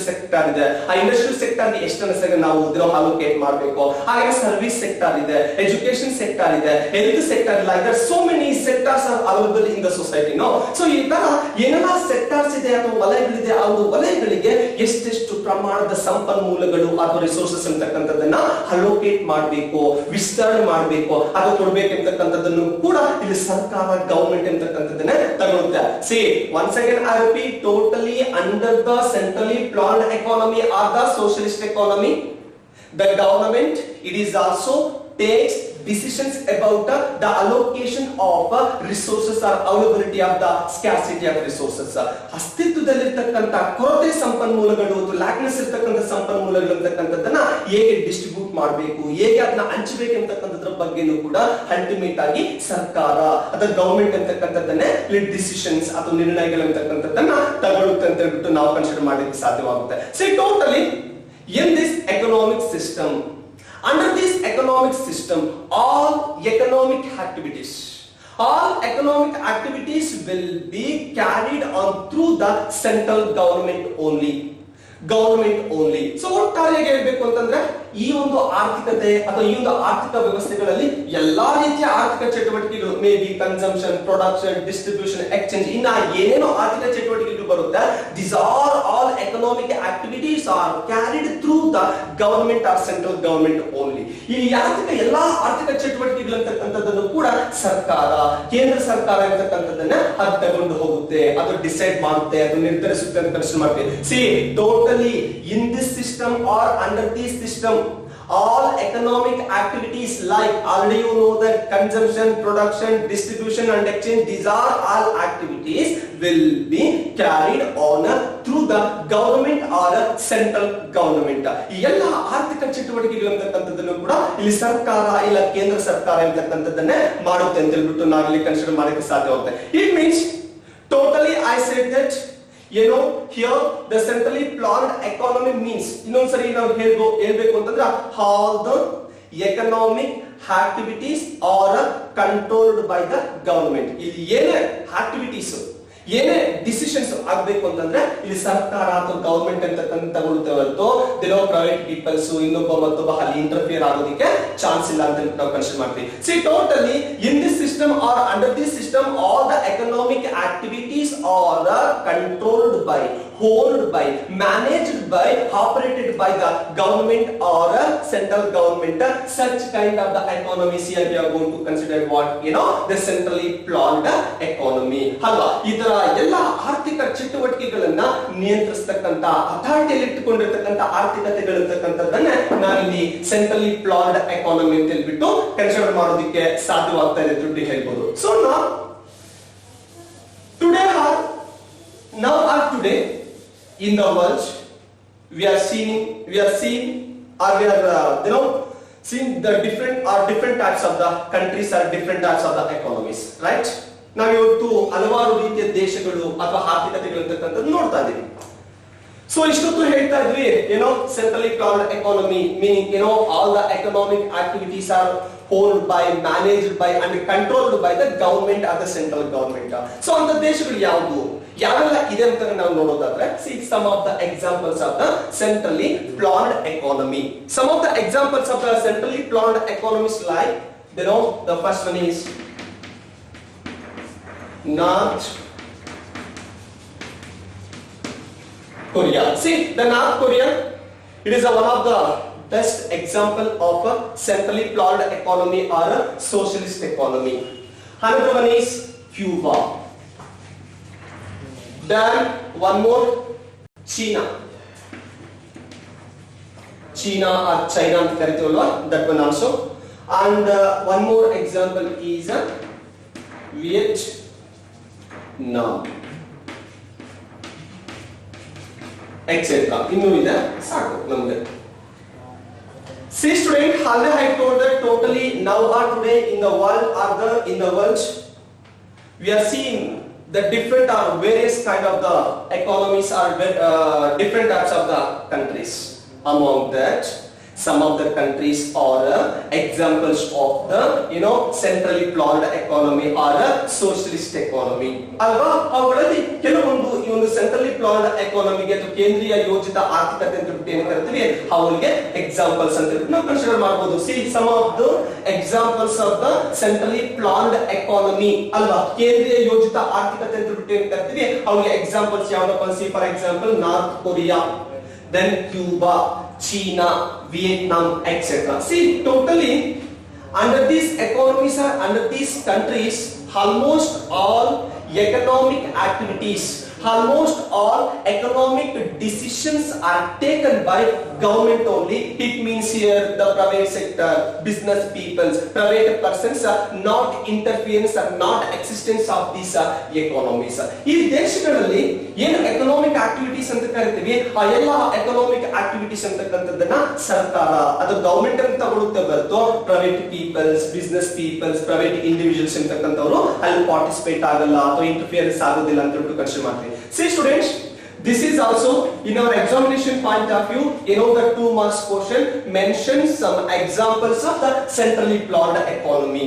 ಸೆಕ್ಟರ್ ಇದೆ, ಆ ಇಂಡಸ್ಟ್ರಿಯಲ್ ಸೆಕ್ಟರ್ಗೆ ಎಷ್ಟನ್ನ ನಾವು ಅಲೋಕೇಟ್ ಮಾಡಬೇಕು, ಹಾಗೆ ಸರ್ವಿಸ್ ಸೆಕ್ಟರ್ ಇದೆ, ಎಜುಕೇಶನ್ ಸೆಕ್ಟರ್ ಇದೆ, ಹೆಲ್ತ್ ಸೆಕ್ಟರ್ ಇಲ್ಲ, ಇದರ so many sectors are available in the society. So ಈ ತರ ಏನೆಲ್ಲ ಸೆಕ್ಟರ್ಸ್ ಇದೆ ಅಥವಾ ವಲಯಗಳಿದೆ, ಆ ಒಂದು ವಲಯಗಳಿಗೆ ಎಷ್ಟೆಷ್ಟು ಪ್ರಮಾಣದ ಸಂಪನ್ಮೂಲಗಳು ಅಥವಾ ರಿಸೋರ್ಸಸ್ ಅಂತಕ್ಕಂಥದ್ದನ್ನ ಅಲೋಕೇಟ್ ಮಾಡಬೇಕು, ವಿಸ್ತರಣೆ ಮಾಡಬೇಕು, ಅದು ಕೊಡ್ಬೇಕಂತಕ್ಕಂಥದ್ದನ್ನು ಕೂಡ ಇಲ್ಲಿ ಸರ್ಕಾರ, ಗವರ್ಮೆಂಟ್ ಅಂತಕ್ಕಂಥದ್ದನ್ನ ತಗೊಳುತ್ತೆ. See, once again I repeat, totally under the centrally planned economy or the socialist economy, The government, it is also takes decisions about the allocation of resources or availability of the scarcity of resources. ಅಸ್ತಿತ್ವದಲ್ಲಿರ್ತಕ್ಕಂಥ ಕೊರತೆ ಸಂಪನ್ಮೂಲಗಳು ಅಥವಾ ಲ್ಯಾಕ್ನೆಸ್ ಇರ್ತಕ್ಕಂಥ ಸಂಪನ್ಮೂಲಗಳು ಅಂತಕ್ಕಂಥದ್ದನ್ನ ಹೇಗೆ distribute ಮಾಡಬೇಕು, ಹೇಗೆ ಅದನ್ನ ಹಂಚಬೇಕು ಅಂತಕ್ಕಂಥದ್ರ ಬಗ್ಗೆನೂ ಕೂಡ ಅಲ್ಟಿಮೇಟ್ ಆಗಿ ಸರ್ಕಾರ ಅಥವಾ ಗವರ್ಮೆಂಟ್ ಅಂತಕ್ಕಂಥದ್ದನ್ನೇ ಡಿಸಿಷನ್ಸ್ ಅಥವಾ ನಿರ್ಣಯಗಳು ಅಂತಕ್ಕಂಥದ್ದನ್ನ ತಗೊಳ್ಳುತ್ತೆ ಅಂತ ಹೇಳ್ಬಿಟ್ಟು ನಾವು ಕನ್ಸಿಡರ್ ಮಾಡಲಿಕ್ಕೆ ಸಾಧ್ಯವಾಗುತ್ತೆ. So totally in this economic system, under this economic system, all economic activities will be carried on through the central government only. So ಒಟ್ಟಾರೆಯಾಗಿ ಹೇಳ್ಬೇಕು ಅಂತಂದ್ರೆ ಈ ಒಂದು ಆರ್ಥಿಕತೆ ಅಥವಾ ಈ ಒಂದು ಆರ್ಥಿಕ ವ್ಯವಸ್ಥೆಗಳಲ್ಲಿ ಎಲ್ಲಾ ರೀತಿಯ ಆರ್ಥಿಕ ಚಟುವಟಿಕೆಗಳು, may be consumption, production, distribution, exchange, ಇನ್ನ ಏನೇನೋ ಆರ್ಥಿಕ ಚಟುವಟಿಕೆಗಳು ಬರುತ್ತೆ, these are all economic activities are carried through the government or central government only. ಈ ಎಲ್ಲಾ ಆರ್ಥಿಕ ಚಟುವಟಿಕೆಗಳು ಅಂತಕ್ಕಂಥದ್ದನ್ನು ಕೂಡ ಸರ್ಕಾರ, ಕೇಂದ್ರ ಸರ್ಕಾರ ಅಂತಕ್ಕಂಥದ್ದನ್ನ ಅದು ತಗೊಂಡು ಹೋಗುತ್ತೆ, ಅದು ಡಿಸೈಡ್ ಮಾಡುತ್ತೆ, ಅದು ನಿರ್ಧರಿಸುತ್ತೆ ಅಂತ ಕನ್ಸಿಡರ್ ಮಾಡ್ತೀವಿ. C totally in this system or under this system, all economic activities like already you know that consumption, production, distribution and exchange, these are all activities will be carried on through the government or central government. ಈ ಎಲ್ಲ ಆರ್ಥಿಕ ಚಟುವಟಿಕೆಗಳು ಅಂತಕ್ಕಂಥದ್ದನ್ನು ಕೂಡ ಇಲ್ಲಿ ಸರ್ಕಾರ ಇಲ್ಲ ಕೇಂದ್ರ ಸರ್ಕಾರ ಅಂತಕ್ಕಂಥದ್ದನ್ನೇ ಮಾಡುತ್ತೆ ಅಂತ ಹೇಳ್ಬಿಟ್ಟು ನಾವಿಲ್ಲಿ ಕನ್ಸಿಡರ್ ಮಾಡಕ್ಕೆ ಸಾಧ್ಯವಾಗುತ್ತೆ. It means totally I said that here the centrally planned economy means ಇನ್ನೊಂದ್ಸರಿ ನಾವು ಹೇಳ್ಬೇಕು ಅಂತಂದ್ರೆ all the economic activities are controlled by the government. ಇಲ್ಲಿ ಏನೇ ಆಕ್ಟಿವಿಟೀಸ್, ಏನೇ ಡಿಸಿಷನ್ಸ್ ಆಗ್ಬೇಕು ಅಂತಂದ್ರೆ ಇಲ್ಲಿ ಸರ್ಕಾರ ಅಥವಾ ಗವರ್ಮೆಂಟ್ ಅಂತ ತಗೊಳ್ತೇವೆ ಹೊರತು ಪ್ರೈವೇಟ್ ಪೀಪಲ್ಸ್ ಇನ್ನೊಬ್ಬ ಮತ್ತೊಬ್ಬ ಅಲ್ಲಿ ಇಂಟರ್ಫಿಯರ್ ಆಗೋದಕ್ಕೆ ಚಾನ್ಸ್ ಇಲ್ಲ ಅಂತ ನಾವು ಕನ್ಸಿಡರ್ ಮಾಡ್ತೀವಿ. See totally in this system or under this system all the economic activities are controlled by, hold by, managed by, operated by the government or central government. Such kind of the economy see or we are going to consider what the centrally planned economy ಅಲ್ವಾ. ಈ ತರ ಎಲ್ಲ ಆರ್ಥಿಕ ಚಟುವಟಿಕೆಗಳನ್ನ ನಿಯಂತ್ರಿಸತಕ್ಕಂತ ಅಥಾರಿಟಿಯಲ್ಲಿ ಇಟ್ಟುಕೊಂಡಿರ್ತಕ್ಕಂಥ ಆರ್ಥಿಕತೆಗಳಿರ್ತಕ್ಕಂಥದ್ದನ್ನ ನಾವಿಲ್ಲಿ centrally planned economy ಅಂತ ಹೇಳ್ಬಿಟ್ಟು consider ಮಾಡೋದಕ್ಕೆ ಸಾಧ್ಯವಾಗ್ತಾ ಇದೆ ಅಂತ ಹೇಳ್ಬೋದು. So today in the world we are seeing the different types of the countries or different types of the economies, right? ನಾವು ಇವತ್ತು ಹಲವಾರು ರೀತಿಯ ದೇಶಗಳು ಅಥವಾ ಆರ್ಥಿಕತೆಗಳು ಅಂತಕ್ಕಂಥದ್ದು ನೋಡ್ತಾ ಇದ್ದೀವಿ. ಸೊ ಇಷ್ಟೊತ್ತು ಹೇಳ್ತಾ ಇದ್ವಿ centrally planned economy meaning all the economic activities R hold by, managed by and controlled by the government are the central government. So ಅಂತ ದೇಶಗಳು ಯಾವೆಲ್ಲ ಇದೆ ಅಂತ ನಾವು ನೋಡೋದಾದ್ರೆ see some of the examples of the centrally planned economy. Some of the examples of the centrally planned economies like the first one is North Korea. See the North Korea, it is one of the best example of a centrally planned economy or a socialist economy. Another one is Cuba. Then one more, China or China ಅಂತ ಕರಿತೀವಲ್ವಾ, that one also. And one more example is Vietnam, etc. ಇನ್ನೂ ಇದೆ, ಸಾಕು ನಮಗೆ. See student, already I told that totally now or today in the world we are seeing the different or various kind of the economies or different types of the countries. Among that, some of the countries are examples of the centrally planned economy or socialist economy. Alva avugalli ಕೆಲವೊಂದು ಈ ಒಂದು centrally planned ಎಕಾನಮಿಗೆ ಅಥವಾ ಕೇಂದ್ರೀಯ ಯೋಜಿತ ಆರ್ಥಿಕತೆ ಅಂತ ಏನು ಕರಿತೀವಿ ಅವರಿಗೆ ಎಕ್ಸಾಂಪಲ್ಸ್ ಅಂತ ನಾವು ಕನ್ಸಿಡರ್ ಮಾಡಬಹುದು. See some of the examples of the centrally planned economy ಅಲ್ವಾ, ಕೇಂದ್ರೀಯ ಯೋಜಿತ ಆರ್ಥಿಕತೆ ಅಂತ ಏನು ಕರಿತೀವಿ ಅವರಿಗೆ ಎಕ್ಸಾಂಪಲ್ಸ್ ಯಾವಪ್ಪ? See for example North Korea, then Cuba, China, Vietnam, etc. See totally under these economies or under these countries almost all economic activities almost all economic decisions are taken by government only. It means here the private sector, business peoples, private persons not interference and not existence of these economies. ಈ ದೇಶಗಳಲ್ಲಿ ಏನು economic activities ಅಂತ ಕರಿತೀವಿ ಆ ಎಲ್ಲ economic activities ಅಂತಕ್ಕಂಥದ್ದನ್ನ ಸರ್ಕಾರ ಅದು ಗವರ್ಮೆಂಟ್ ಅಂತ ತಗೊಳುತ್ತೆ ಹೊರತು private peoples, business peoples, private individuals ಅಂತಕ್ಕಂಥವ್ರು ಅಲ್ಲಿ ಪಾರ್ಟಿಸಿಪೇಟ್ ಆಗಲ್ಲ ಅಥವಾ ಇಂಟರ್ಫಿಯರೆನ್ಸ್ ಆಗೋದಿಲ್ಲ ಅಂತ ಹೇಳ್ಬಿಟ್ಟು ಕನ್ಸಿಡರ್ ಮಾಡ್ತೀವಿ. See students, this is also in our examination point of view, the 2 marks question mentions some examples of the centrally planned economy,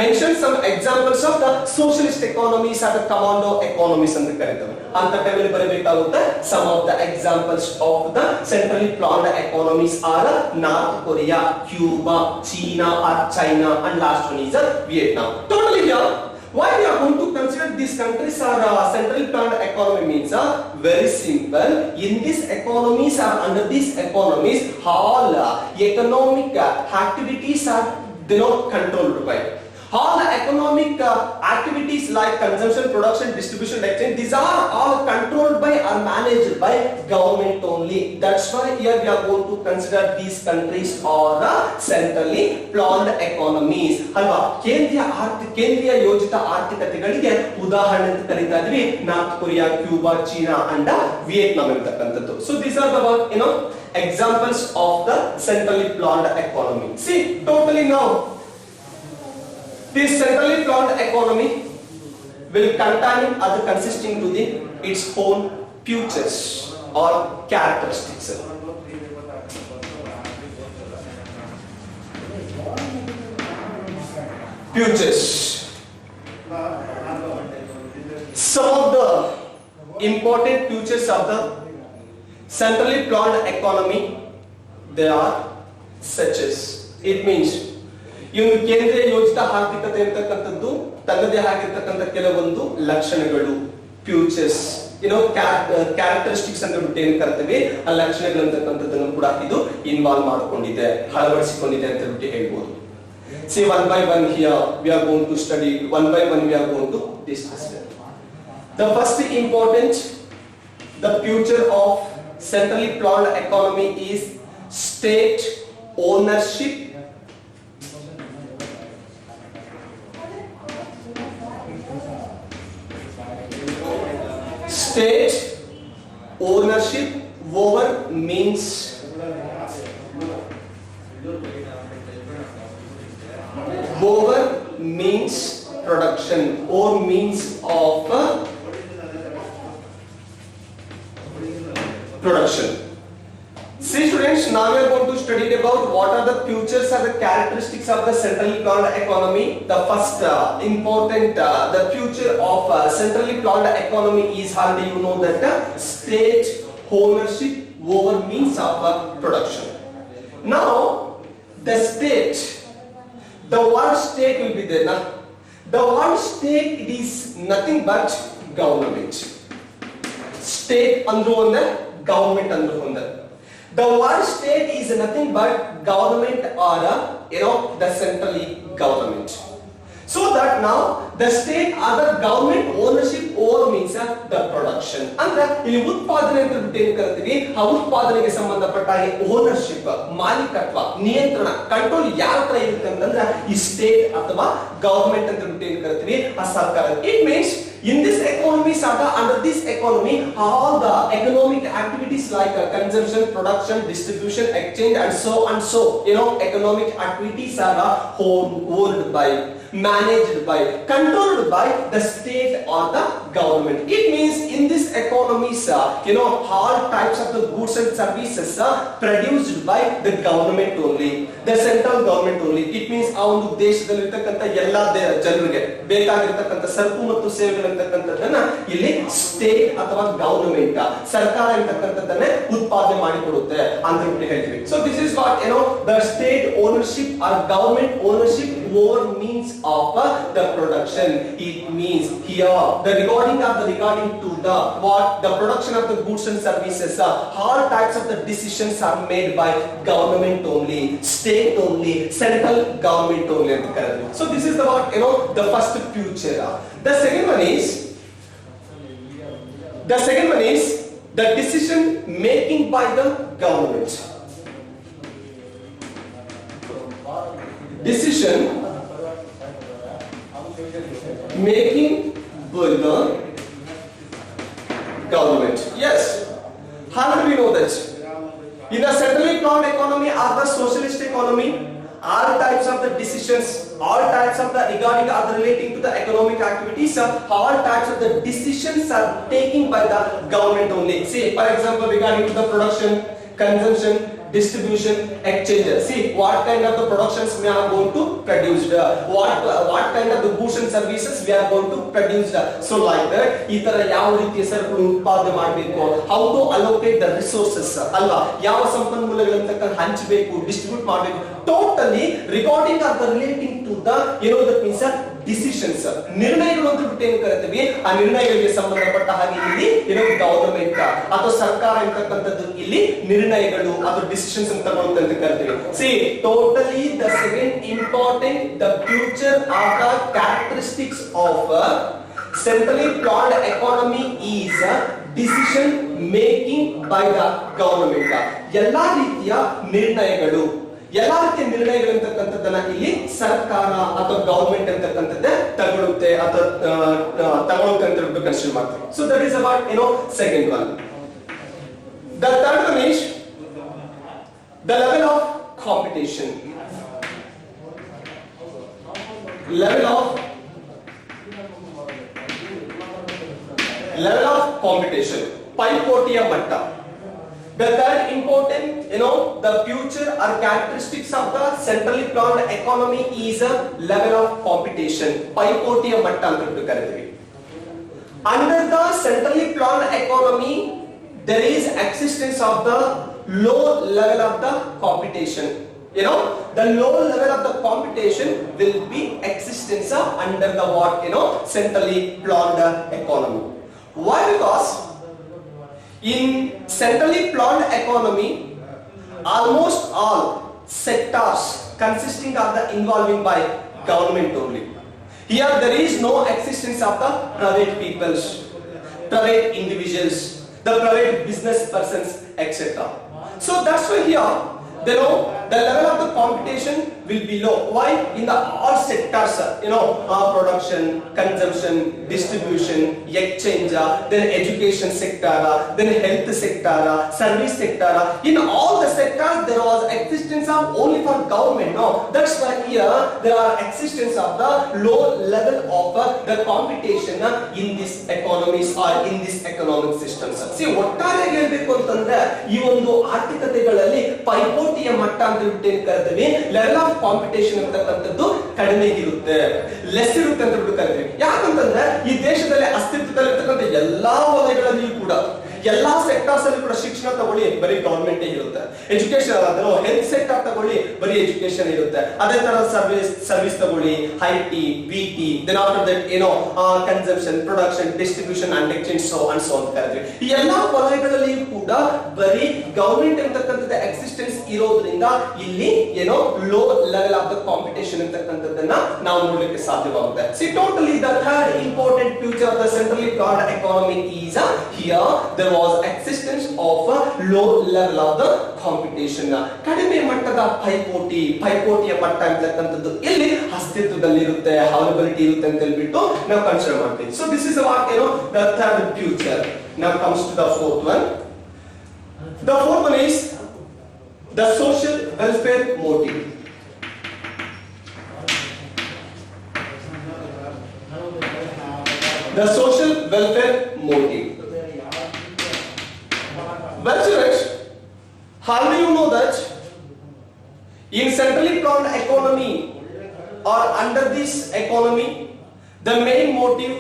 mentions some examples of the socialist economies or the commando economies ಅಂತ ಕರೀತಾರೆ. ಅಂತ ಟೈಮಲ್ಲಿ ಬರಬೇಕಾಗುತ್ತೆ some of the examples of the centrally planned economies are North Korea, Cuba, China and last one is Vietnam. Totally here. Why we are going to consider these countries are centrally planned economy means very simple. In these economies or under these economies, all economic activities are controlled by. All the economic activities like consumption, production, distribution, exchange, these are all controlled by or managed by government only. That's why here we are going to consider these countries are centrally planned economies. ಅಲ್ವಾ ಕೇಂದ್ರೀಯ ಯೋಜಿತ ಆರ್ಥಿಕತೆಗಳಿಗೆ ಉದಾಹರಣೆ ಅಂತ ಕರೀತಾ ಇದ್ವಿ north Korea, Cuba, China and Vietnam ಅಂತಕ್ಕಂಥದ್ದು. So these are the examples of the centrally planned economy. See totally now this centrally planned economy will contain or consisting to its own features or characteristics. Features. Some of the important features of the centrally planned economy, they are such as, it means ಇನ್ನು ಕೇಂದ್ರೀಯ ಯೋಜಿತ ಆರ್ಥಿಕತೆ ಅಂತಕ್ಕಂಥದ್ದು ತನ್ನದೇ ಆಗಿರ್ತಕ್ಕಂಥ ಕೆಲವೊಂದು ಲಕ್ಷಣಗಳು, futures, characteristics ಅಂತ ಬಿಟ್ಟು ಏನ್ ಕರಿತೀವಿ ಆ ಲಕ್ಷಣಗಳು ಅಂತಕ್ಕಂಥದ್ದನ್ನು ಕೂಡ ಇದು ಇನ್ವಾಲ್ವ್ ಮಾಡ್ಕೊಂಡಿದೆ, ಅಳವಡಿಸಿಕೊಂಡಿದೆ ಅಂತ ಬಿಟ್ಟು ಹೇಳ್ಬೋದು. See one by one here we are going to study, one by one we are going to discuss. The first important, the future of centrally planned economy is state ownership. State ownership over means production or means of production. See students, now we are going to study about what are the features or the characteristics of the centrally planned economy. The first important the future of centrally planned economy is already you know that state ownership over means of production. Now the state, the word state will be there. Now the word state, it is nothing but government. State andru onda, government andru onda. The word state is nothing but government or the centrally government. So that now the state or the government ownership over means the production. ಅಂದ್ರೆ ಇಲ್ಲಿ ಉತ್ಪಾದನೆ ಅಂತ ಬಿಟ್ಟು ಏನು ಕರಿತೀವಿ ಆ ಉತ್ಪಾದನೆಗೆ ಸಂಬಂಧಪಟ್ಟ ಓನರ್ಶಿಪ್, ಮಾಲೀಕತ್ವ, ನಿಯಂತ್ರಣ, ಕಂಟ್ರೋಲ್ ಯಾರ ಹತ್ರ ಇರುತ್ತೆ ಅಂತಂದ್ರೆ ಈ ಸ್ಟೇಟ್ ಅಥವಾ ಗವರ್ಮೆಂಟ್ ಅಂತ ಬಿಟ್ಟು ಏನು ಕರಿತೀವಿ ಆ ಸರ್ಕಾರ. It means in this economy, under this economy, all the economic activities like consumption, production, distribution, exchange, and so, economic activities are owned by, managed by, controlled by the state or the government. It means in this economies, all types of the goods and services are produced by the government only, the central government only. It means ಆ ಒಂದು ದೇಶದಲ್ಲಿರ್ತಕ್ಕಂಥ ಎಲ್ಲಾ ಜನರಿಗೆ ಬೇಕಾಗಿರ್ತಕ್ಕಂಥ ಸರಕು ಮತ್ತು ಸೇವೆಗಳು ಅಂತಕ್ಕಂಥದ್ದನ್ನ ಇಲ್ಲಿ ಸ್ಟೇಟ್ ಅಥವಾ ಗವರ್ನಮೆಂಟ್ ಸರ್ಕಾರ ಅಂತಕ್ಕಂಥದ್ದನ್ನೇ ಉತ್ಪಾದನೆ ಮಾಡಿಕೊಡುತ್ತೆ ಅಂತ ಹೇಳ್ತೀವಿ. So this is what the state ownership or government ownership over means of the production. It means here the regarding to the what the production of the goods and services, all types of the decisions are made by government only, state only, central government only. So this is the what the first future. The second one is The second one is the decision making by the government. Decision making by the government. Yes. How do we know that? In a centrally planned economy or the socialist economy, all types of the decisions, all types of the regarding or relating to the economic activities, all types of the decisions are taken by the government only. See, for example, regarding to the production, consumption, distribution, exchange. See, what kind of the productions we are going to produce, what kind of the goods and services we are going to produce. So like that, itara ಯಾವ ರೀತಿಯ ಸರಕುಗಳನ್ನು ಉತ್ಪಾದನೆ ಮಾಡಬೇಕು, how to allocate the resources ಅಲ್ವಾ, ಯಾವ ಸಂಪನ್ಮೂಲಗಳನ್ನು ಹಂಚಬೇಕು, distribute ಮಾಡಬೇಕು, totally regarding or the relating to the that means decisions, ನಿರ್ಣಯಗಳು ಅಂತ ಬಿಟ್ಟು ಏನು ಕರೀತೀವಿ, ಆ ನಿರ್ಣಯಗಳಿಗೆ ಸಂಬಂಧಪಟ್ಟ ಹಾಗೆ ಇಲ್ಲಿ ಗವರ್ನಮೆಂಟ್ ಅಥವಾ ಸರ್ಕಾರ ಅಂತಕ್ಕಂಥದ್ದು ಇಲ್ಲಿ ನಿರ್ಣಯಗಳು ಅಥವಾ ಡಿಸಿಷನ್ಸ್ ಅಂತ ಕರೀತೀವಿ. See, totally the second important, the future of the characteristics of a centrally planned economy is decision making by the government. ಎಲ್ಲಾ ರೀತಿಯ ನಿರ್ಣಯಗಳು, ಎಲ್ಲಾ ರೀತಿಯ ನಿರ್ಣಯಗಳು ಅಂತಕ್ಕಂಥದ್ದನ್ನ ಇಲ್ಲಿ ಸರ್ಕಾರ ಅಥವಾ ಗವರ್ನಮೆಂಟ್ ಅಂತಕ್ಕಂಥದ್ದೇ ತಗೊಳುತ್ತೆ ಅಥವಾ ತಗೊಳುತ್ತೆ ಅಂತ ಹೇಳ್ಬಿಟ್ಟು ಕನ್ಸಿಡರ್ ಮಾಡ್ತೀವಿ. So that is about second one. The third one is the level of competition. Level of competition. ಪೈಪೋಟಿಯ ಮಟ್ಟ. The third important, the future or characteristics of the centrally planned economy is a level of competition. ಪೈಪೋಟಿಯ ಮಟ್ಟ ಅಂತ ಕರೀತೀವಿ. Under the centrally planned economy, there is existence of the low level of the competition. The low level of the competition will be existence under the centrally planned economy. Why? Because in centrally planned economy, almost all sectors consisting of the involving by government only. Here there is no existence of the private peoples, private individuals, the private business persons, etc. So that's why here the level of the competition will be low. Why? In the all sectors, production, consumption, distribution, exchange, then education sector, then health sector, service sector. In all the sectors, there was existence of only for government. No, that's why here there are existence of the low level of the competition in these economies or in these economic systems. See, ಒಟ್ಟಾರೆ ಹೇಳಬೇಕು ಅಂತಂದ್ರೆ ಈ ಒಂದು ಆರ್ಥಿಕತೆಗಳಲ್ಲಿ ಪೈಪೋಟಿಯ ಮಟ್ಟ ಅಂತ ಕರೀತೀವಿ. Level of competition ಅಂತಕ್ಕಂಥದ್ದು ಕಡಿಮೆ ಇರುತ್ತೆ, ಲೆಸ್ ಇರುತ್ತೆ ಅಂತ ಕರೀತೀವಿ. ಯಾಕಂತಂದ್ರೆ ಈ ದೇಶದಲ್ಲಿ ಅಸ್ತಿತ್ವದಲ್ಲಿರ್ತಕ್ಕಂಥ ಎಲ್ಲಾ ವಲಯಗಳಲ್ಲಿಯೂ ಕೂಡ, ಎಲ್ಲಾ ಸೆಕ್ಟರ್ಸ್ ಅಲ್ಲಿ ಕೂಡ ಶಿಕ್ಷಣ ತಗೊಳ್ಳಿ ಬರೀ ಗವರ್ಮೆಂಟ್ ಇರುತ್ತೆ, ಎಜುಕೇಶನ್ ಹೆಲ್ತ್ ಸೆಕ್ಟರ್ ತಗೊಳ್ಳಿ ಬರೀ ಎಜುಕೇಶನ್ ಇರುತ್ತೆ, ಅದೇ ತರ ಸರ್ವಿಸ್ ತಗೊಳ್ಳಿ IT, BT, then after that consumption, production, distribution and exchange so ಅಂತ ಕರೀತೀವಿ. ಈ ಎಲ್ಲಾ ವಲಯಗಳಲ್ಲಿಯೂ ಕೂಡ ಬರೀ ಗವರ್ಮೆಂಟ್ ಅಂತಕ್ಕಂಥದ್ದು ಎಕ್ಸಿಸ್ಟೆನ್ಸ್ ಇರೋದ್ರಿಂದ ಇಲ್ಲಿ low level of the competition ಅಂತಕ್ಕಂಥದ್ದನ್ನ ನಾವು ನೋಡ್ಲಿಕ್ಕೆ ಸಾಧ್ಯವಾಗುತ್ತೆ. See, totally the third important feature of the centrally planned economy is here there was existence of a low level of the competition. ಕಡಿಮೆ ಮಟ್ಟದ ಪೈಪೋಟಿಯ ಮಟ್ಟ ಅಂತಕ್ಕಂಥದ್ದು ಇಲ್ಲಿ ಅಸ್ತಿತ್ವದಲ್ಲಿ ಇರುತ್ತೆ, ಅವೈಲಬಿಲಿಟಿ ಇರುತ್ತೆ ಅಂತ ಹೇಳ್ಬಿಟ್ಟು ನಾವು ಕನ್ಸಿಡರ್ ಮಾಡ್ತೀವಿ. So this is about the third future. Now comes to the fourth one. The fourth one is the social welfare motive. The social welfare motive. Well, students, how do you know that in centrally planned economy or under this economy, the main motive,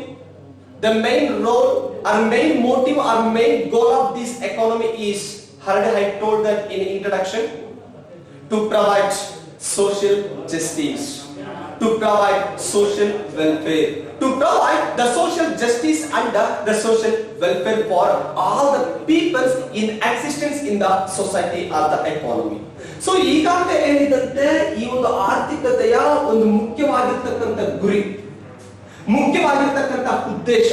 the main role or main motive or main goal of this economy is, already I told that in introduction, to provide social justice, to provide social welfare, to provide the social justice and the social welfare for all the peoples in existence in the society or the economy. So ಈಗಾಗಲೇ ಹೇಳಿದಂತೆ ಈ ಒಂದು ಆರ್ಥಿಕತೆಯ ಒಂದು ಮುಖ್ಯವಾಗಿರ್ತಕ್ಕಂಥ ಗುರಿ, ಮುಖ್ಯವಾಗಿರ್ತಕ್ಕಂಥ ಉದ್ದೇಶ,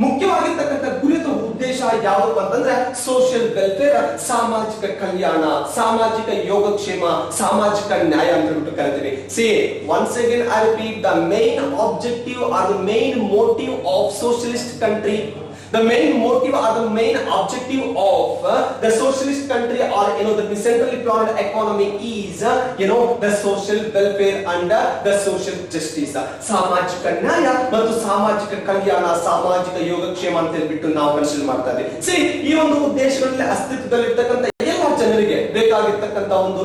ಮುಖ್ಯವಾಗಿರ್ತಕ್ಕಂಥ ಗುರಿ ಅಥವಾ ಉದ್ದೇಶ ಯಾವುದು ಅಂತಂದ್ರೆ ಸೋಷಿಯಲ್ ವೆಲ್ಫೇರ್, ಸಾಮಾಜಿಕ ಕಲ್ಯಾಣ, ಸಾಮಾಜಿಕ ಯೋಗಕ್ಷೇಮ, ಸಾಮಾಜಿಕ ನ್ಯಾಯ ಅಂತ ಹೇಳ್ಬಿಟ್ಟು ಕರಿತೀವಿ. C once again I repeat, the main objective are the main motive of socialist country. The main motive or the main objective of the socialist country or the centrally planned economy is the social welfare and the social justice. ಸಾಮಾಜಿಕ ನ್ಯಾಯ ಮತ್ತು ಸಾಮಾಜಿಕ ಕಲ್ಯಾಣ, ಸಾಮಾಜಿಕ ಯೋಗಕ್ಷೇಮ ಅಂತ ಹೇಳ್ಬಿಟ್ಟು ನಾವು consider ಮಾಡ್ತಾ ಇದ್ದೀವಿ. ಸಿ ಈ ಒಂದು ಉದ್ದೇಶಗಳಲ್ಲಿ ಅಸ್ತಿತ್ವದಲ್ಲಿರ್ತಕ್ಕಂಥ ಎಲ್ಲ ಜನರಿಗೆ ಬೇಕಾಗಿರ್ತಕ್ಕಂಥ ಒಂದು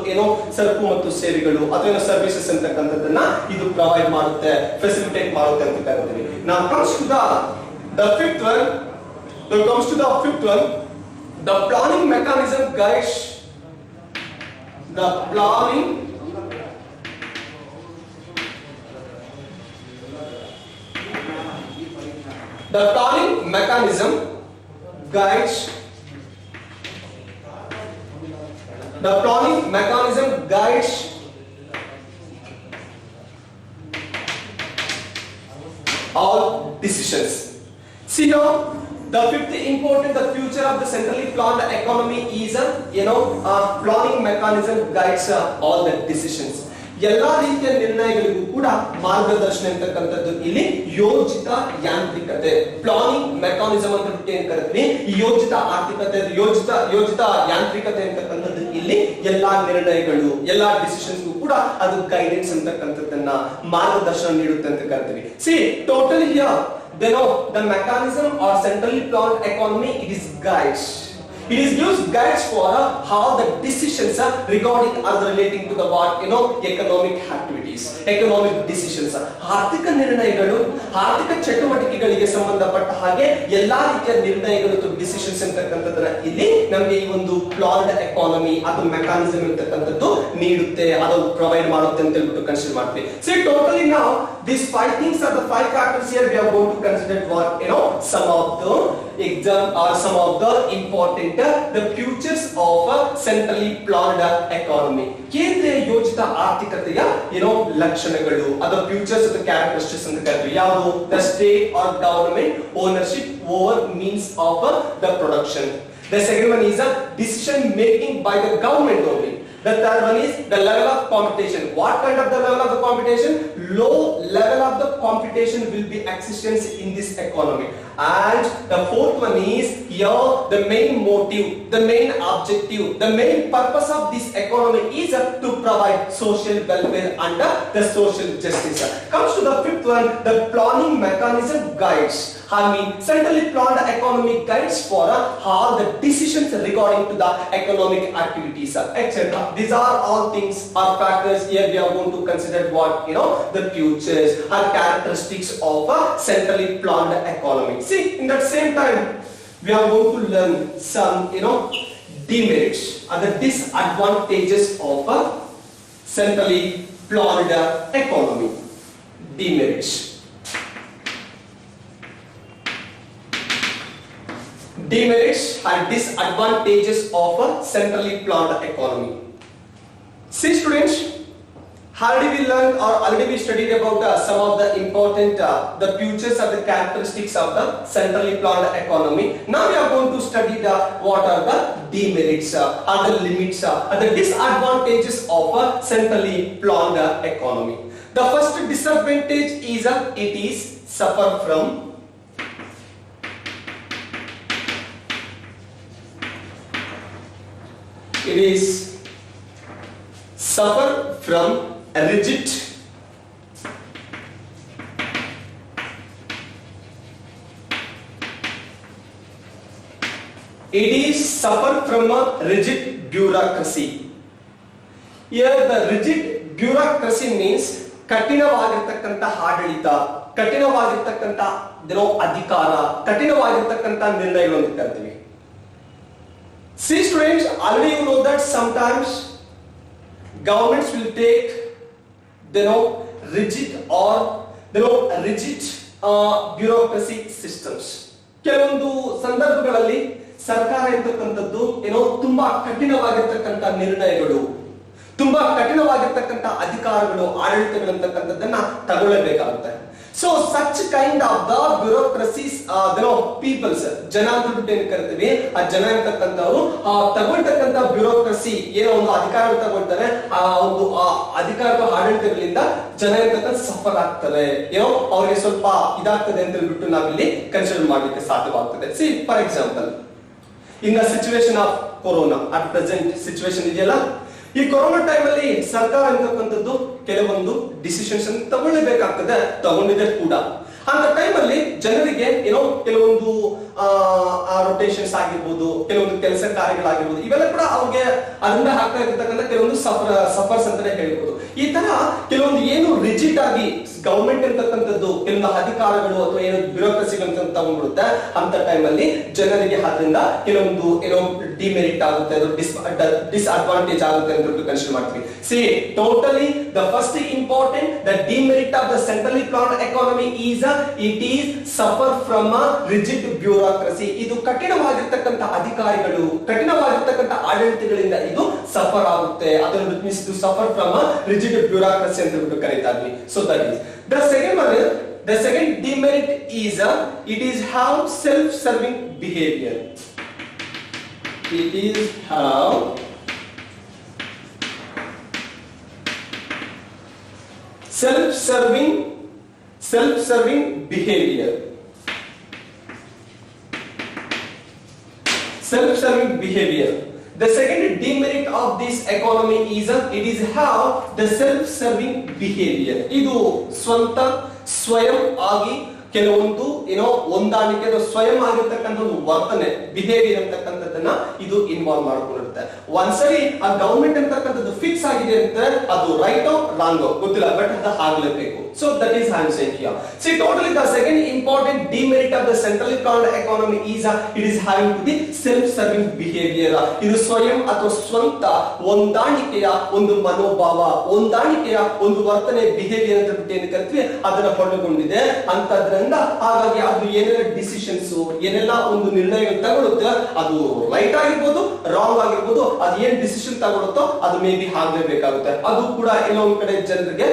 ಸರಕು ಮತ್ತು ಸೇವೆಗಳು ಅಥವಾ ಸರ್ವಿಸಸ್ ಅಂತಕ್ಕಂಥದ್ದನ್ನ ಇದು ಪ್ರೊವೈಡ್ ಮಾಡುತ್ತೆ, ಫೆಸಿಲಿಟೇಟ್ ಮಾಡುತ್ತೆ ಅಂತ ಕರಿತೀವಿ. Now comes to the fifth one. When it comes to the fifth one, the planning mechanism guides the planning mechanism guides all decisions. See now, the fifth important, the future of the centrally planned economy is planning mechanism guides all the decisions. ಎಲ್ಲಾ ರೀತಿಯ ನಿರ್ಣಯಗಳಿಗೂ ಕೂಡ ಮಾರ್ಗದರ್ಶನ ಅಂತಕ್ಕಂಥದ್ದು ಇಲ್ಲಿ ಯೋಜಿತ ಯಾಂತ್ರಿಕತೆ, planning mechanism ಅಂತ ಏನ್ ಕರಿತೀವಿ, ಯೋಜಿತ ಆರ್ಥಿಕತೆ, ಯೋಜಿತ ಯಾಂತ್ರಿಕತೆ ಅಂತಕ್ಕಂಥದ್ದು ಇಲ್ಲಿ ಎಲ್ಲಾ ನಿರ್ಣಯಗಳು, ಎಲ್ಲಾ ಡಿಸಿಷನ್ಸ್ಗೂ ಕೂಡ ಅದು ಗೈಡೆನ್ಸ್ ಅಂತಕ್ಕಂಥದ್ದನ್ನ ಮಾರ್ಗದರ್ಶನ ನೀಡುತ್ತೆ ಅಂತ ಕರಿತೀವಿ. See totally here the mechanism or centrally planned economy, it is guides. It is used guides for how the decisions regarding or relating to the economic activities, economic decisions. ಆರ್ಥಿಕ ನಿರ್ಣಯಗಳು, ಆರ್ಥಿಕ ಚಟುವಟಿಕೆಗಳಿಗೆ ಸಂಬಂಧಪಟ್ಟ ಹಾಗೆ ಎಲ್ಲಾ ರೀತಿಯ ನಿರ್ಣಯಗಳು ಅಥವಾ ಡಿಸಿಷನ್ಸ್ ಅಂತಕ್ಕಂಥದ್ದನ್ನ ಇಲ್ಲಿ ನಮಗೆ ಈ ಒಂದು ಪ್ಲಾನ್ಡ್ ಎಕಾನಮಿ ಅಥವಾ ಮೆಕಾನಿಸಮ್ ಅಂತಕ್ಕಂಥದ್ದು ನೀಡುತ್ತೆ, ಅದು ಪ್ರೊವೈಡ್ ಮಾಡುತ್ತೆ ಅಂತ ಹೇಳ್ಬಿಟ್ಟು ಕನ್ಸಿಡರ್ ಮಾಡ್ತೀವಿ. See totally now these five things are the five factors here we are going to consider what some of the exam or some of the important the futures of a centrally planned economy. ಕೇಂದ್ರೀಯ ಯೋಜಿತ ಆರ್ಥಿಕತೆಯ ಲಕ್ಷಣಗಳು, ಅದರ futures ಅಥವಾ characteristics ಅಂತ ಕರೀತೀವಿ. ಯಾವುದು? the state or government ownership over means of the production. The second one is a decision making by the government only. The third one is the level of competition. What kind of the level of the competition? Low level of the competition will be existence in this economy. And the fourth one is here the main motive, the main objective, the main purpose of this economy is to provide social welfare and the social justice. Comes to the fifth one, the planning mechanism guides. I mean centrally planned economic guides for all the decisions regarding to the economic activities, etc. These are all things or factors here we are going to consider what the futures or characteristics of a centrally planned economy. See, in that same time we are going to learn some demerits or the disadvantages of a centrally planned economy. Demerits. Demerits and disadvantages of a centrally planned economy. See students, already we learned or already we studied about some of the important the futures or the characteristics of the centrally planned economy. Now we are going to study what are the demerits or the limits or the disadvantages of a centrally planned economy. The first disadvantage is it is suffer from a rigid bureaucracy. Here the rigid bureaucracy means ಕಠಿಣವಾಗಿರತಕ್ಕಂತ ಆಡಳಿತ, ಕಠಿಣವಾಗಿರತಕ್ಕಂತ ಅಧಿಕಾರ, ಕಠಿಣವಾಗಿರತಕ್ಕಂತ ನಿರ್ಣಯಗಳು ಅಂತ ಕರಿತೀವಿ. See students, already you know that sometimes governments will take rigid bureaucracy systems. ಕೆಲವೊಂದು ಸಂದರ್ಭಗಳಲ್ಲಿ ಸರ್ಕಾರ ಇರತಕ್ಕಂಥದ್ದು ತುಂಬಾ ಕಠಿಣವಾಗಿರ್ತಕ್ಕಂಥ ನಿರ್ಣಯಗಳು, ತುಂಬಾ ಕಠಿಣವಾಗಿರ್ತಕ್ಕಂಥ ಅಧಿಕಾರಗಳು, ಆಡಳಿತಗಳಂತಕ್ಕಂಥದ್ದನ್ನ ತಗೊಳ್ಳಬೇಕಾಗುತ್ತೆ. So such kind of the bureaucracies peoples, ಜನ ಅಂತ ಬಿಟ್ಟು ಏನ್ ಕರಿತೀವಿ, ಆ ಜನ ಅಂತಕ್ಕಂಥವ್ರು ತಗೊಳ್ತಕ್ಕಂಥ ಬ್ಯೂರೋಕ್ರಸಿ ಏನೋ ಒಂದು ಅಧಿಕಾರ ತಗೊಳ್ತಾರೆ, ಆ ಒಂದು ಅಧಿಕಾರದ ಆಡಳಿತಗಳಿಂದ ಜನ ಅಂತಕ್ಕಂಥ ಸಫರ್ ಆಗ್ತಾರೆ, ಏನೋ ಅವ್ರಿಗೆ ಸ್ವಲ್ಪ ಇದಾಗ್ತದೆ ಅಂತ ಹೇಳ್ಬಿಟ್ಟು ನಾವಿಲ್ಲಿ ಕನ್ಸಿಡರ್ ಮಾಡ್ಲಿಕ್ಕೆ ಸಾಧ್ಯವಾಗ್ತದೆ. C for example, in the situation of corona, at present situation ಇದೆಯಲ್ಲ, ಈ ಕೊರೋನಾ ಟೈಮ್ ಅಲ್ಲಿ ಸರ್ಕಾರ ಅಂತಕ್ಕಂಥದ್ದು ಕೆಲವೊಂದು ಡಿಸಿಷನ್ಸ್ ತಗೊಳ್ಳೇಬೇಕಾಗ್ತದೆ, ತಗೊಂಡಿದೆ ಕೂಡ. ಅಂತ ಟೈಮ್ ಅಲ್ಲಿ ಜನರಿಗೆ ಏನೋ ಕೆಲವೊಂದು ರೊಟೇಷನ್ಸ್ ಆಗಿರ್ಬೋದು, ಕೆಲವೊಂದು ಕೆಲಸ ಕಾರ್ಯಗಳಾಗಿರ್ಬೋದು, ಇವೆಲ್ಲ ಕೂಡ ಅವ್ರಿಗೆ ಅದರಿಂದ ಆಗ್ತಾ ಇರತಕ್ಕಂಥ ಕೆಲವೊಂದು ಸಫರ್ಸ್ ಅಂತಾನೆ ಹೇಳ್ಬೋದು. ಈ ತರ ಕೆಲವೊಂದು ಏನು ರಿಜಿಡ್ ಆಗಿ ಗವರ್ಮೆಂಟ್ ಅಂತಕ್ಕಂಥದ್ದು ಕೆಲವೊಂದು ಅಧಿಕಾರಗಳು ಅಥವಾ ಏನು ಬ್ಯೂರೋಕ್ರಸಿಗಳು ತಗೊಂಡ್ಬಿಡುತ್ತೆ, ಅಂತ ಟೈಮ್ ಅಲ್ಲಿ ಜನರಿಗೆ ಅದರಿಂದ ಕೆಲವೊಂದು ಏನೋ ಡಿಮೆರಿಟ್ ಆಗುತ್ತೆ, ಅದು ಡಿಸ್ಅಡ್ವಾಂಟೇಜ್ ಆಗುತ್ತೆ ಅಂತ ಕನ್ಸಿಡರ್ ಮಾಡ್ತೀವಿ. See totally the first important the demerit of the centrally planned economy is it is suffer from a rigid bureaucracy. ಇದು ಕಠಿಣವಾಗಿರ್ತಕ್ಕಂಥ ಅಧಿಕಾರಿಗಳು, ಕಠಿಣವಾಗಿರ್ತಕ್ಕಂಥ ಆಡಳಿತಗಳಿಂದ ಇದು ಸಫರ್ ಆಗುತ್ತೆ. ಅದನ್ನು means to suffer from a rigid bureaucracy ಅಂತ ಬಿಟ್ಟು ಕರೀತಾ ಇದ್ವಿ. So that is the second one. The second demerit is it is have self-serving behavior. It is have self-serving behavior. Self-serving behavior. The second demerit of this economy is it is have the self-serving behavior. ಇದು ಸ್ವಂತ ಸ್ವಯಂ ಆಗಿ ಕೆಲವೊಂದು ಏನೋ ಹೊಂದಾಣಿಕೆ ಅಥವಾ ಸ್ವಯಂ ಆಗಿರ್ತಕ್ಕಂಥ ಒಂದು ವರ್ತನೆ, ಬಿಹೇವಿಯರ್ ಅಂತಕ್ಕಂಥದ್ದನ್ನ ಇದು ಇನ್ವಾಲ್ವ್ ಮಾಡ್ಕೊಂಡಿರುತ್ತೆ. ಒಂದ್ಸರಿ ಆ ಗವರ್ಮೆಂಟ್ ಅಂತಕ್ಕಂಥದ್ದು ಫಿಕ್ಸ್ ಆಗಿದೆ ಅಂತ ಅದು ರೈಟ್ ರಾಂಗ್ ಗೊತ್ತಿಲ್ಲ, ಬಟ್ ಅದು ಆಗ್ಲೇಬೇಕು. So that is I am saying here. See totally the second important demerit of the centrally planned economy is it is having to be self-serving behavior. ಇದು ಸ್ವಯಂ ಅಥವಾ ಸ್ವಂತ ಹೊಂದಾಣಿಕೆಯ ಒಂದು ಮನೋಭಾವ, ಹೊಂದಾಣಿಕೆಯ ಒಂದು ವರ್ತನೆ, ಬಿಹೇವಿಯರ್ ಅಂತ ಬಿಟ್ಟು ಏನು ಕರಿತೀವಿ ಅದನ್ನ ಒಳಗೊಂಡಿದೆ ಅಂತದ್ರಿಂದ ಹಾಗಾಗಿ ಅದು ಏನೆಲ್ಲ ಡಿಸಿಷನ್ಸ್, ಏನೆಲ್ಲ ಒಂದು ನಿರ್ಣಯಗಳು ತಗೊಳುತ್ತೆ, ಅದು ರೈಟ್ ಆಗಿರ್ಬೋದು, ರಾಂಗ್ ಆಗಿರ್ಬೋದು, ಅದು ಏನ್ ಡಿಸಿಷನ್ ತಗೊಳುತ್ತೋ ಅದು ಮೇ ಬಿ ಆಗ್ಲೇಬೇಕಾಗುತ್ತೆ. ಅದು ಕೂಡ ಎಲ್ಲೋ ಒಂದ್ ಕಡೆ ಜನರಿಗೆ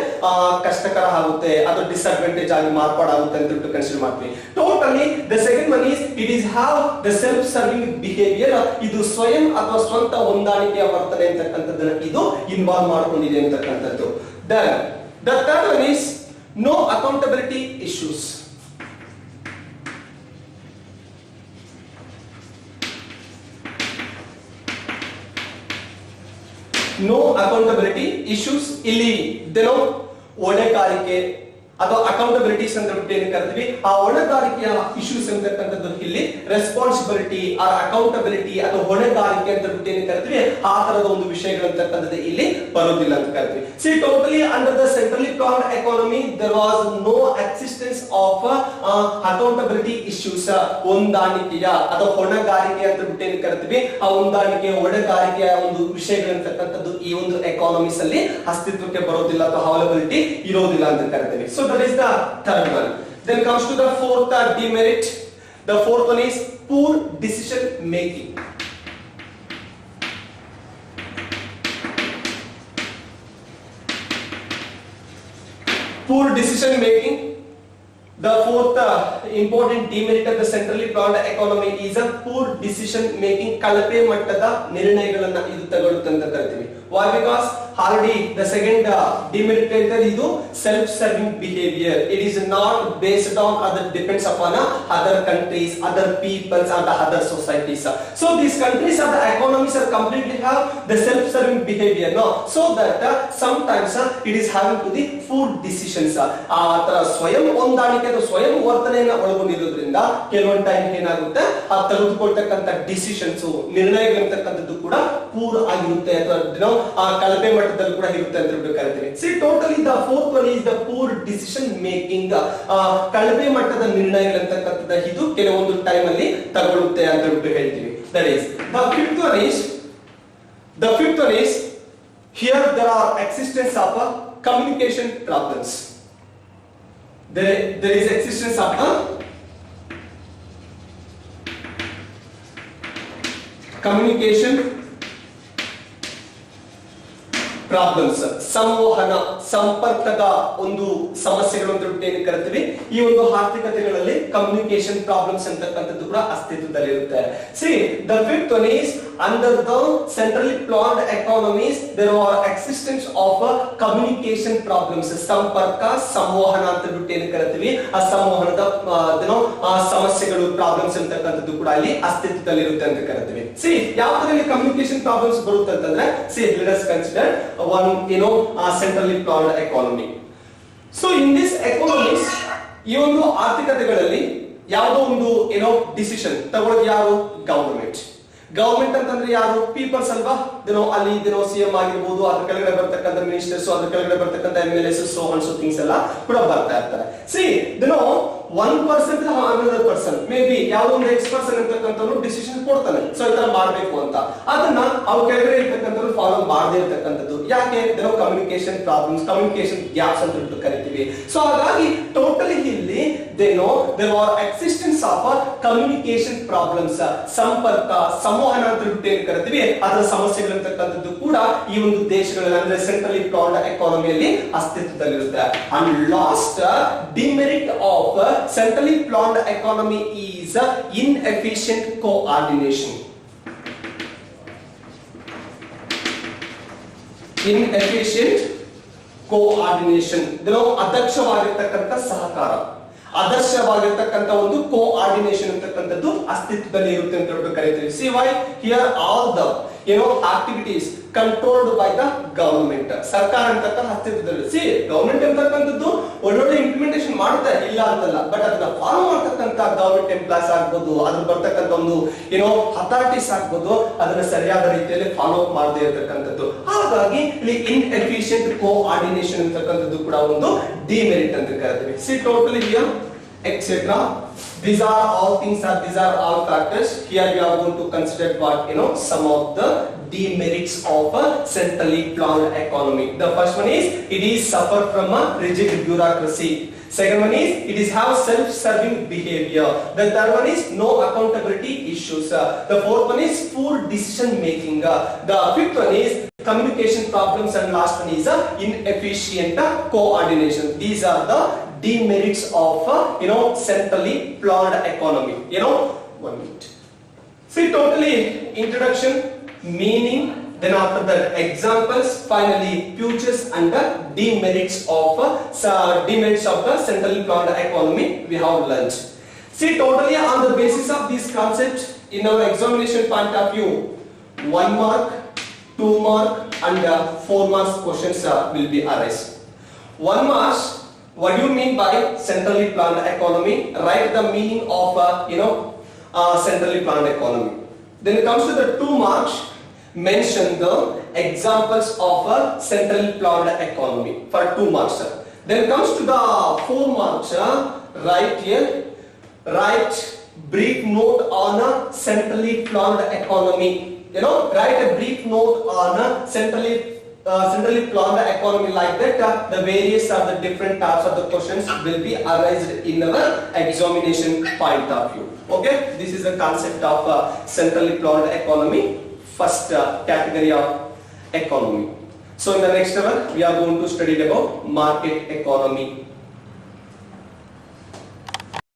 ಕಷ್ಟಕರ ಆಗುತ್ತೆ, ಅದು ಡಿಸ್ಅಡ್ವಾಂಟೇಜ್ ಆಗಿ ಮಾರ್ಪಾಡಾಗುತ್ತೆ ಅಂತ ಕನ್ಸಿಡರ್ ಮಾಡ್ತೀವಿ. Totally the second one is it is have the self serving behaviour. ಇದು ಸ್ವಯಂ ಅಥವಾ ಸ್ವಂತ ಹೊಂದಾಣಿಕೆಯ ವರ್ತನೆ ಅಂತಕ್ಕಂಥದ್ದನ್ನ ಇದು ಇನ್ವಾಲ್ವ್ ಮಾಡ್ಕೊಂಡಿದೆ ಅಂತಕ್ಕಂಥದ್ದು. Then the third one is no accountability issues. No accountability issues. ಇಲ್ಲಿ ದೇನೋ ಹೊಣೆಗಾರಿಕೆ ಅಥವಾ ಅಕೌಂಟಬಿಲಿಟೀಸ್ ಅಂತ ಏನು ಕರಿತೀವಿ, ಆ ಹೊಣೆಗಾರಿಕೆಯ ಇಶ್ಯೂಸ್ ಅಂತಕ್ಕಂಥದ್ದು ಇಲ್ಲಿ ರೆಸ್ಪಾನ್ಸಿಬಿಲಿಟಿ ಆರ್ ಅಕೌಂಟಬಿಲಿಟಿ ಅಥವಾ ಹೊಣೆಗಾರಿಕೆ ಅಂತ ಏನು ಕರಿತೀವಿ, ಆ ತರದ ಒಂದು ವಿಷಯಗಳಂತಕ್ಕಂಥದ್ದು ಇಲ್ಲಿ ಬರೋದಿಲ್ಲ ಅಂತ ಕರಿತೀವಿ. See totally under the centrally planned economy there was no existence of accountability issues. ಹೊಂದಾಣಿಕೆಯ ಅಥವಾ ಹೊಣೆಗಾರಿಕೆ ಅಂತ ಏನು ಕರಿತೀವಿ, ಆ ಹೊಂದಾಣಿಕೆ ಹೊಣೆಗಾರಿಕೆಯ ಒಂದು ವಿಷಯಗಳಂತಕ್ಕಂಥದ್ದು ಈ ಒಂದು ಎಕಾನಮೀಸ್ ಅಲ್ಲಿ ಅಸ್ತಿತ್ವಕ್ಕೆ ಬರೋದಿಲ್ಲ ಅಥವಾ ಅವೈಲಬಿಲಿಟಿ ಇರೋದಿಲ್ಲ ಅಂತ ಕರಿತೀವಿ. So that is the third one. Then comes to the fourth demerit. The fourth one is poor decision making. Poor decision making. The fourth important demerit of the centrally planned economy is a poor decision making. ಕಳಪೆ ಮಟ್ಟದ ನಿರ್ಣಯಗಳನ್ನ ಇದು ತಗೊಳ್ಳುತ್ತೆ ಅಂತ ಕರಿತೀವಿ. Why? Because already the second demerit ಇದು self serving behavior. It is not based on other, depends upon other countries, other peoples and other societies. So these countries and the economies are completely have the self serving behavior, no, so that sometimes it is having to the poor decisions. ಸ್ವಯಂ ಹೊಂದಾಣಿಕೆ ಅಥವಾ ಸ್ವಯಂ ವರ್ತನೆಯನ್ನು ಒಳಗೊಂಡಿರೋದ್ರಿಂದ ಕೆಲವೊಂದು time ಏನಾಗುತ್ತೆ, ಆ ತೆಗೆದುಕೊಳ್ತಕ್ಕಂಥ decisions ನಿರ್ಣಯಗಳಿರ್ತಕ್ಕಂಥದ್ದು ಕೂಡ poor ಆಗಿರುತ್ತೆ ಅಥವಾ ಕಳಪೆ ಮಟ್ಟದಲ್ಲಿ ಕೂಡ ಇರುತ್ತೆ ಅಂತ ಕರಿತೀವಿ. See totally the fourth one is the poor decision making. ಕಳಪೆ ಮಟ್ಟದ ನಿರ್ಣಯಗಳಂತಕ್ಕಂಥದ್ದು ಇದು ಕೆಲವೊಂದು ಟೈಮ್ ಅಲ್ಲಿ ತಗೊಳ್ಳುತ್ತೆ ಅಂತ ಹೇಳ್ತೀವಿ. That is the fifth one is here there are existence of communication problems. There is existence of the communication problems, ಸಂವಹನ ಸಂಪರ್ಕದ ಒಂದು ಸಮಸ್ಯೆಗಳು ಅಂತ ಏನು ಕರಿತೀವಿ. ಈ ಒಂದು ಆರ್ಥಿಕತೆಗಳಲ್ಲಿ ಕಮ್ಯುನಿಕೇಶನ್ ಪ್ರಾಬ್ಲಮ್ಸ್ ಅಂತಕ್ಕಂಥದ್ದು ಕೂಡ ಅಸ್ತಿತ್ವದಲ್ಲಿರುತ್ತೆ. See the fifth one is under the centrally planned economies there are existence of communication problems. ಸಂಪರ್ಕ ಸಂವಹನ ಅಂತ ಬಿಟ್ಟು ಏನು ಕರಿತೀವಿ, ಆ ಸಂವಹನದ ಸಮಸ್ಯೆಗಳು ಪ್ರಾಬ್ಲಮ್ಸ್ ಅಂತಕ್ಕಂಥದ್ದು ಕೂಡ ಅಲ್ಲಿ ಅಸ್ತಿತ್ವದಲ್ಲಿರುತ್ತೆ ಅಂತ ಕರಿತೀವಿ. ಸಿ ಯಾವ ತರದಲ್ಲಿ ಕಮ್ಯುನಿಕೇಶನ್ ಪ್ರಾಬ್ಲಮ್ಸ್ ಬರುತ್ತೆ ಅಂತಂದ್ರೆ, C let us consider one centrally planned economy. So in this economies, ಈ ಒಂದು ಆರ್ಥಿಕತೆಗಳಲ್ಲಿ ಯಾವುದೋ ಒಂದು ಡಿಸಿಷನ್ ತಗೊಳ್ಳೋದು ಯಾರು? ಗವರ್ಮೆಂಟ್. ಗವರ್ಮೆಂಟ್ ಅಂತಂದ್ರೆ ಯಾರು? ಪೀಪಲ್ಸ್ ಅಲ್ವಾ? ಅಲ್ಲಿ ಸಿಎಂ ಆಗಿರ್ಬೋದು, ಅದ್ರ ಕೆಳಗಡೆ ಬರ್ತಕ್ಕಂಥ ಮಿನಿಸ್ಟರ್ಸ್, ಅದ್ರ ಕೆಳಗಡೆ ಬರ್ತಕ್ಕಂಥ MLAs, so and so things ಎಲ್ಲ ಕೂಡ ಬರ್ತಾ ಇರ್ತಾರೆ. C one person another person may be ಯಾವುದೋ ಒಂದು ಎಕ್ಸ್ಪರ್ಸನ್ ಅಂತಕ್ಕಂಥವ್ರು ಡಿಸಿಷನ್ ಕೊಡ್ತಾನೆ, ಸೊ ಈ ತರ ಮಾಡ್ಬೇಕು ಅಂತ. ಅದನ್ನ ಅವ್ರ ಕೆಳಗಡೆ ಇರ್ತಕ್ಕಂಥವ್ರು ಫಾಲೋ ಮಾಡದೇ ಇರ್ತಕ್ಕಂಥದ್ದು. ಯಾಕೆ? ಕಮ್ಯುನಿಕೇಶನ್ ಪ್ರಾಬ್ಲಮ್ಸ್, ಕಮ್ಯುನಿಕೇಶನ್ ಗ್ಯಾಪ್ಸ್ ಅಂತ ಕರಿತೀವಿ. ಸೊ ಹಾಗಾಗಿ ಟೋಟಲಿ ಇಲ್ಲಿ there are existence of communication problems, ಸಂಪರ್ಕ ಸಂವಹನ ಅಂತ ಏನು ಕರಿತೀವಿ, ಅದರ ಸಮಸ್ಯೆಗಳು ಅಂತಕ್ಕಂಥದ್ದು ಕೂಡ ಈ ಒಂದು ದೇಶಗಳಲ್ಲಿ ಅಂದ್ರೆ ಸೆಂಟ್ರಲಿ ಪ್ಲಾನ್ಡ್ ಎಕಾನಮಿಯಲ್ಲಿ ಅಸ್ತಿತ್ವದಲ್ಲಿರುತ್ತೆ. And last demerit of centrally planned economy is inefficient coordination. Inefficient coordination. ಅದಕ್ಷವಾಗಿರ್ತಕ್ಕಂಥ ಸಹಕಾರ, ಆದರ್ಶವಾಗಿರ್ತಕ್ಕಂಥ ಒಂದು ಕೋಆರ್ಡಿನೇಷನ್ ಅಂತಕ್ಕಂಥದ್ದು ಅಸ್ತಿತ್ವದಲ್ಲಿ ಇರುತ್ತೆ ಅಂತ ಹೇಳ್ಬಿಟ್ಟು ಕರೀತೀವಿ. See why here all the activities controlled by the government. ಸರ್ಕಾರ ಅಂತಕ್ಕಂಥ ಅಸ್ತಿತ್ವದಲ್ಲಿ. ಸಿ ಗವರ್ಮೆಂಟ್ ಅಂತಕ್ಕಂಥದ್ದು ಒಳ್ಳೊಳ್ಳೆ ಇಂಪ್ಲಿಮೆಂಟೇಷನ್ ಮಾಡ್ತಾ ಇಲ್ಲ ಅಂತಲ್ಲ, ಬಟ್ ಅದನ್ನ ಫಾಲೋ ಮಾಡ್ತಕ್ಕಂಥ ಗವರ್ಮೆಂಟ್ ಎಂಪ್ಲಾಯ್ಸ್ ಆಗ್ಬೋದು, ಅದ್ರ ಬರ್ತಕ್ಕಂಥ ಒಂದು ಅಥಾರಿಟೀಸ್ ಆಗ್ಬೋದು, ಅದನ್ನ ಸರಿಯಾದ ರೀತಿಯಲ್ಲಿ ಫಾಲೋ ಅಪ್ ಮಾಡದೇ ಇರತಕ್ಕಂಥದ್ದು. ಹಾಗಾಗಿ ಇಲ್ಲಿ ಇನ್ಎಫಿಷಿಯಂಟ್ ಕೋಆರ್ಡಿನೇಷನ್ ಅಂತಕ್ಕಂಥದ್ದು ಕೂಡ ಒಂದು ಡಿಮೆರಿಟ್ ಅಂತ ಕರಿತೀವಿ. See totally here etc. These are all things, these are all factors. Here we are going to consider what some of the demerits of a centrally planned economy. The first one is it is suffer from a rigid bureaucracy. Second one is it is have self-serving behavior. The third one is no accountability issues. The fourth one is poor decision making. The fifth one is communication problems, and last one is inefficient coordination. These are the demerits of centrally planned economy. 1 minute. See totally introduction, meaning, then after that examples, finally futures and the demerits of the centrally planned economy we have learnt. See totally on the basis of these concepts in our examination point of view, 1 mark, 2 mark and 4 marks questions will be arise. 1 mark, what do you mean by centrally planned economy? Write the meaning of centrally planned economy. Then it comes to the 2 marks, mention the examples of a centrally planned economy for 2 marks. Then it comes to the 4 marks, write here, write brief note on a centrally planned economy. Write a brief note on a centrally planned economy, like that the various of the different types of the questions will be arised in our examination point of view. Okay, this is the concept of centrally planned economy, first category of economy. So in the next hour we are going to study about market economy.